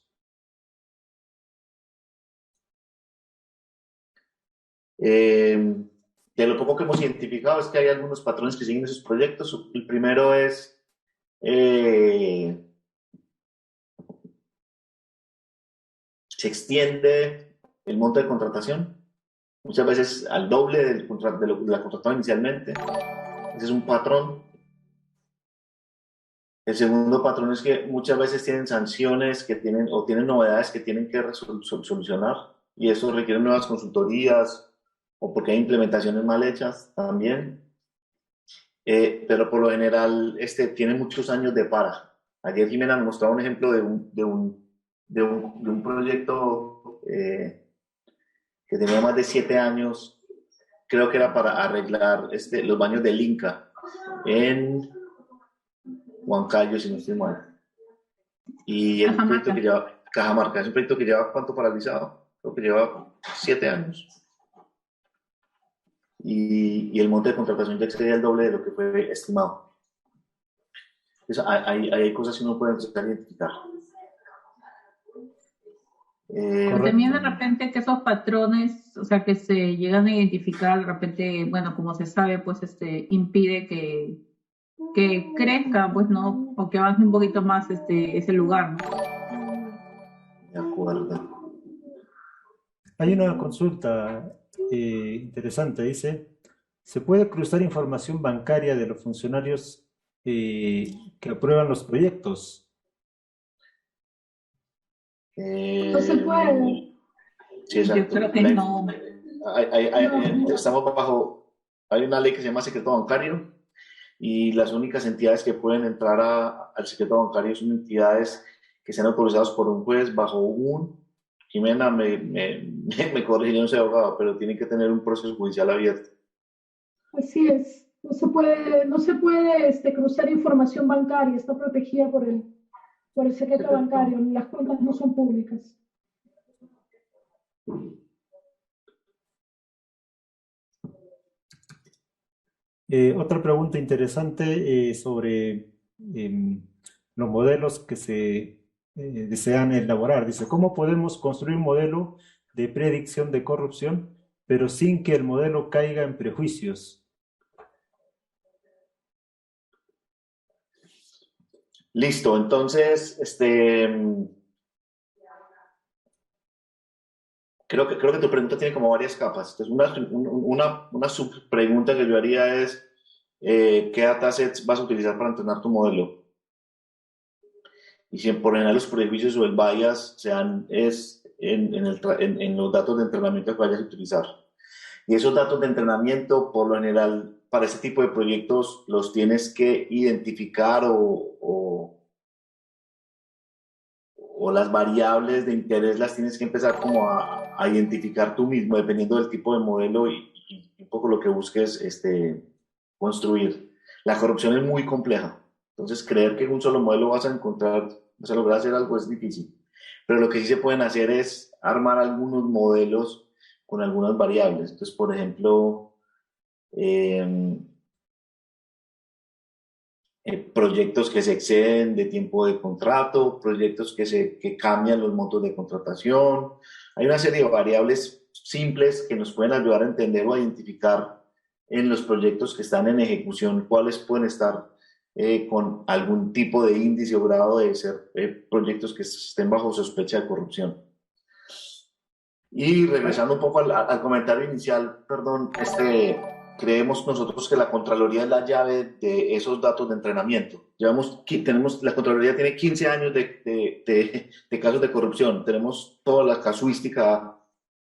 Speaker 2: De lo poco que hemos identificado es que hay algunos patrones que siguen esos proyectos. El primero es se extiende el monto de contratación, muchas veces al doble de la contratada inicialmente. Ese es un patrón. El segundo patrón es que muchas veces tienen sanciones que tienen o tienen novedades que tienen que solucionar y eso requiere nuevas consultorías o porque hay implementaciones mal hechas también. Pero por lo general tiene muchos años de para. Ayer Jimena me mostraba un ejemplo de un proyecto que tenía más de 7 años, creo que era para arreglar los baños del Inca en Huancayo, si no estoy mal. Y el proyecto que lleva, Cajamarca, es un proyecto que lleva ¿cuánto paralizado? Creo que lleva 7 años. Y el monte de contratación ya excedía el doble de lo que fue estimado. Entonces, hay cosas que uno puede empezar a identificar.
Speaker 1: También de repente que esos patrones, o sea, que se llegan a identificar, de repente, bueno, como se sabe, pues impide que crezca, pues, ¿no? O que avance un poquito más ese lugar, ¿no?
Speaker 2: De acuerdo.
Speaker 3: Hay una consulta interesante, dice, ¿se puede cruzar información bancaria de los funcionarios que aprueban los proyectos?
Speaker 6: No se puede.
Speaker 2: Sí, exacto.
Speaker 1: Yo creo que no.
Speaker 2: Estamos hay una ley que se llama secreto bancario y las únicas entidades que pueden entrar al secreto bancario son entidades que sean autorizadas por un juez bajo Jimena me corrige, yo no soy abogado, pero tienen que tener un proceso judicial abierto.
Speaker 6: Así es. No se puede cruzar información bancaria, está protegida por el secreto bancario, las cuentas no son públicas.
Speaker 3: Otra pregunta interesante sobre los modelos que se desean elaborar. Dice, ¿cómo podemos construir un modelo de predicción de corrupción, pero sin que el modelo caiga en prejuicios?
Speaker 2: Listo, entonces, creo que tu pregunta tiene como varias capas. Entonces, una subpregunta que yo haría es, ¿qué datasets vas a utilizar para entrenar tu modelo? Y si por general los prejuicios o el bias en los datos de entrenamiento que vayas a utilizar. Y esos datos de entrenamiento, por lo general, para este tipo de proyectos, los tienes que identificar o las variables de interés las tienes que empezar como a identificar tú mismo, dependiendo del tipo de modelo y un poco lo que busques construir. La corrupción es muy compleja, entonces creer que en un solo modelo vas a lograr hacer algo es difícil. Pero lo que sí se pueden hacer es armar algunos modelos con algunas variables. Entonces, por ejemplo, proyectos que se exceden de tiempo de contrato, proyectos que cambian los montos de contratación. Hay una serie de variables simples que nos pueden ayudar a entender o a identificar en los proyectos que están en ejecución cuáles pueden estar con algún tipo de índice o grado de ser proyectos que estén bajo sospecha de corrupción. Y regresando un poco al comentario inicial, perdón, creemos nosotros que la Contraloría es la llave de esos datos de entrenamiento. La Contraloría tiene 15 años de casos de corrupción. Tenemos toda la casuística,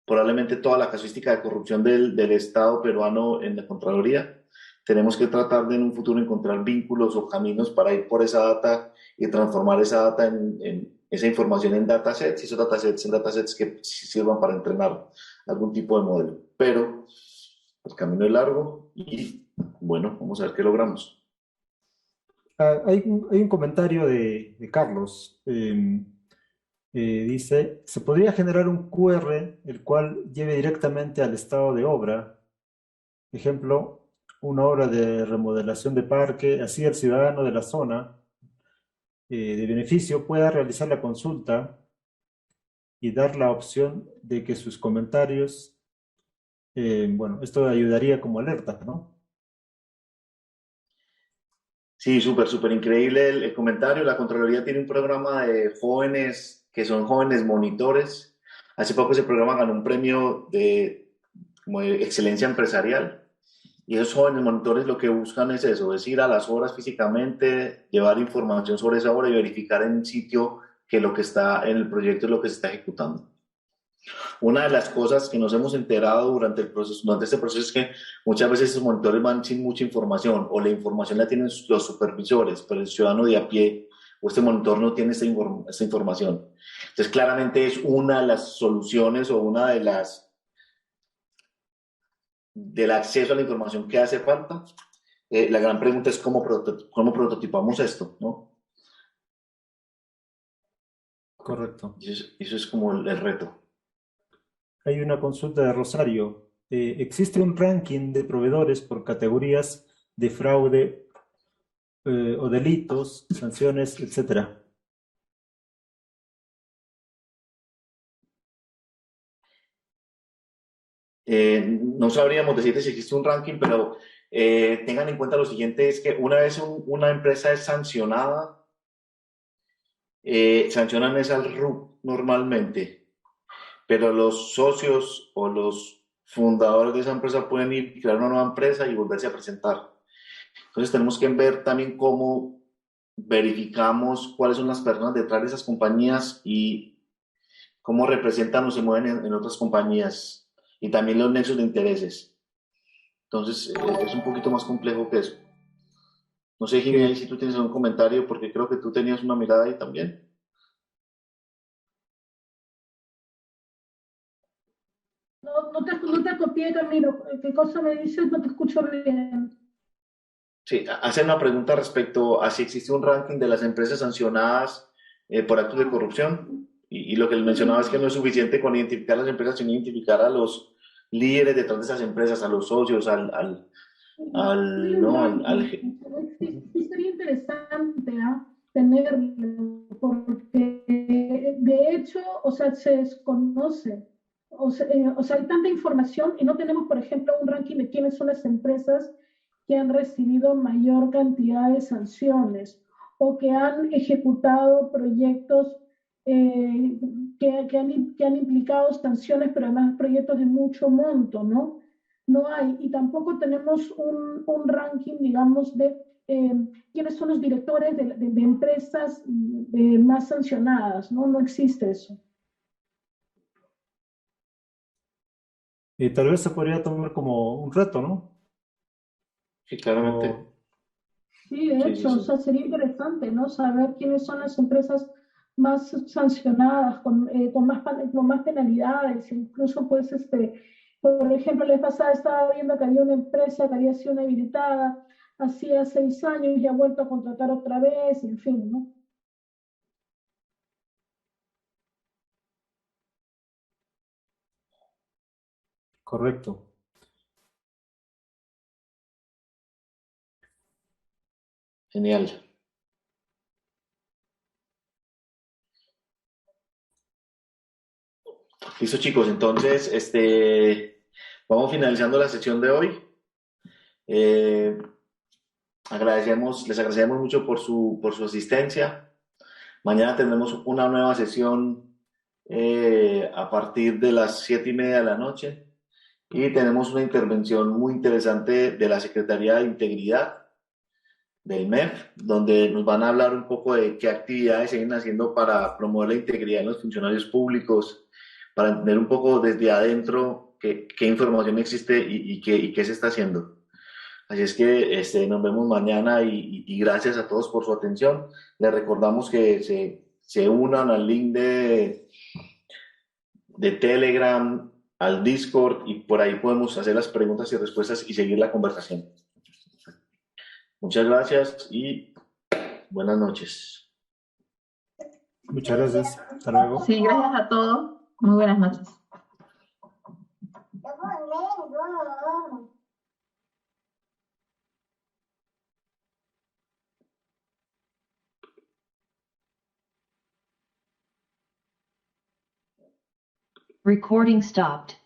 Speaker 2: probablemente toda la casuística de corrupción del Estado peruano en la Contraloría. Tenemos que tratar de en un futuro encontrar vínculos o caminos para ir por esa data y transformar esa data en esa información en datasets y esos datasets en datasets que sirvan para entrenar algún tipo de modelo. Pero el camino es largo y bueno, vamos a ver qué logramos.
Speaker 3: Hay un comentario de Carlos. Dice, ¿se podría generar un QR el cual lleve directamente al estado de obra? Ejemplo, una obra de remodelación de parque, así el ciudadano de la zona de beneficio pueda realizar la consulta y dar la opción de que sus comentarios, bueno, esto ayudaría como alerta, ¿no?
Speaker 2: Sí, súper increíble el comentario. La Contraloría tiene un programa de jóvenes que son jóvenes monitores. Hace poco ese programa ganó un premio como de excelencia empresarial. Y esos jóvenes monitores lo que buscan es eso, es ir a las obras físicamente, llevar información sobre esa obra y verificar en sitio que lo que está en el proyecto es lo que se está ejecutando. Una de las cosas que nos hemos enterado durante este proceso es que muchas veces esos monitores van sin mucha información o la información la tienen los supervisores, pero el ciudadano de a pie o este monitor no tiene esta información. Entonces claramente es una de las soluciones o una de del acceso a la información que hace falta. La gran pregunta es cómo prototipamos esto, ¿no?
Speaker 3: Correcto.
Speaker 2: Eso es como el reto.
Speaker 3: Hay una consulta de Rosario. ¿Existe un ranking de proveedores por categorías de fraude o delitos, sanciones, etcétera?
Speaker 2: No sabríamos decirte si existe un ranking, pero tengan en cuenta lo siguiente, es que una vez una empresa es sancionada, sancionan es al RUC normalmente, pero los socios o los fundadores de esa empresa pueden ir y crear una nueva empresa y volverse a presentar. Entonces tenemos que ver también cómo verificamos cuáles son las personas detrás de esas compañías y cómo representan o se mueven en otras compañías y también los nexos de intereses. Entonces es un poquito más complejo que eso. No sé, Jimmy, ahí si tú tienes algún comentario, porque creo que tú tenías una mirada ahí también.
Speaker 6: No te copié, Camilo. ¿Qué cosa me dices? No te escucho bien.
Speaker 2: Sí, hace una pregunta respecto a si existe un ranking de las empresas sancionadas por actos de corrupción. Y lo que les mencionaba es que no es suficiente con identificar las empresas, sino identificar a los líderes detrás de esas empresas, a los socios,
Speaker 6: Sí, sería interesante tenerlo, porque de hecho, o sea, se desconoce. O sea, hay tanta información y no tenemos, por ejemplo, un ranking de quiénes son las empresas que han recibido mayor cantidad de sanciones o que han ejecutado proyectos eh, que han implicado sanciones, pero además proyectos de mucho monto, ¿no? No hay, y tampoco tenemos un ranking, digamos, de quiénes son los directores de empresas más sancionadas, ¿no? No existe eso.
Speaker 3: Y tal vez se podría tomar como un reto, ¿no?
Speaker 2: Sí, claramente.
Speaker 6: Sí, de hecho, o
Speaker 2: Sí.
Speaker 6: sea, sería interesante, ¿no? Saber quiénes son las empresas más sancionadas, con más penalidades, incluso, pues, por ejemplo, la vez pasada estaba viendo que había una empresa que había sido inhabilitada hacía 6 años y ha vuelto a contratar otra vez, en fin, ¿no?
Speaker 3: Correcto.
Speaker 2: Genial. Listo, chicos. Entonces, vamos finalizando la sección de hoy. Eh, les agradecemos mucho por su asistencia. Mañana tendremos una nueva sesión a partir de las 7:30 de la noche. Y tenemos una intervención muy interesante de la Secretaría de Integridad del MEF, donde nos van a hablar un poco de qué actividades siguen haciendo para promover la integridad en los funcionarios públicos, para entender un poco desde adentro qué información existe y qué se está haciendo. Así es que nos vemos mañana y gracias a todos por su atención. Les recordamos que se unan al link de Telegram, al Discord, y por ahí podemos hacer las preguntas y respuestas y seguir la conversación. Muchas gracias y buenas noches.
Speaker 3: Muchas gracias. Hasta luego.
Speaker 1: Sí, gracias a todos. Muy buenas noches.
Speaker 7: Recording stopped.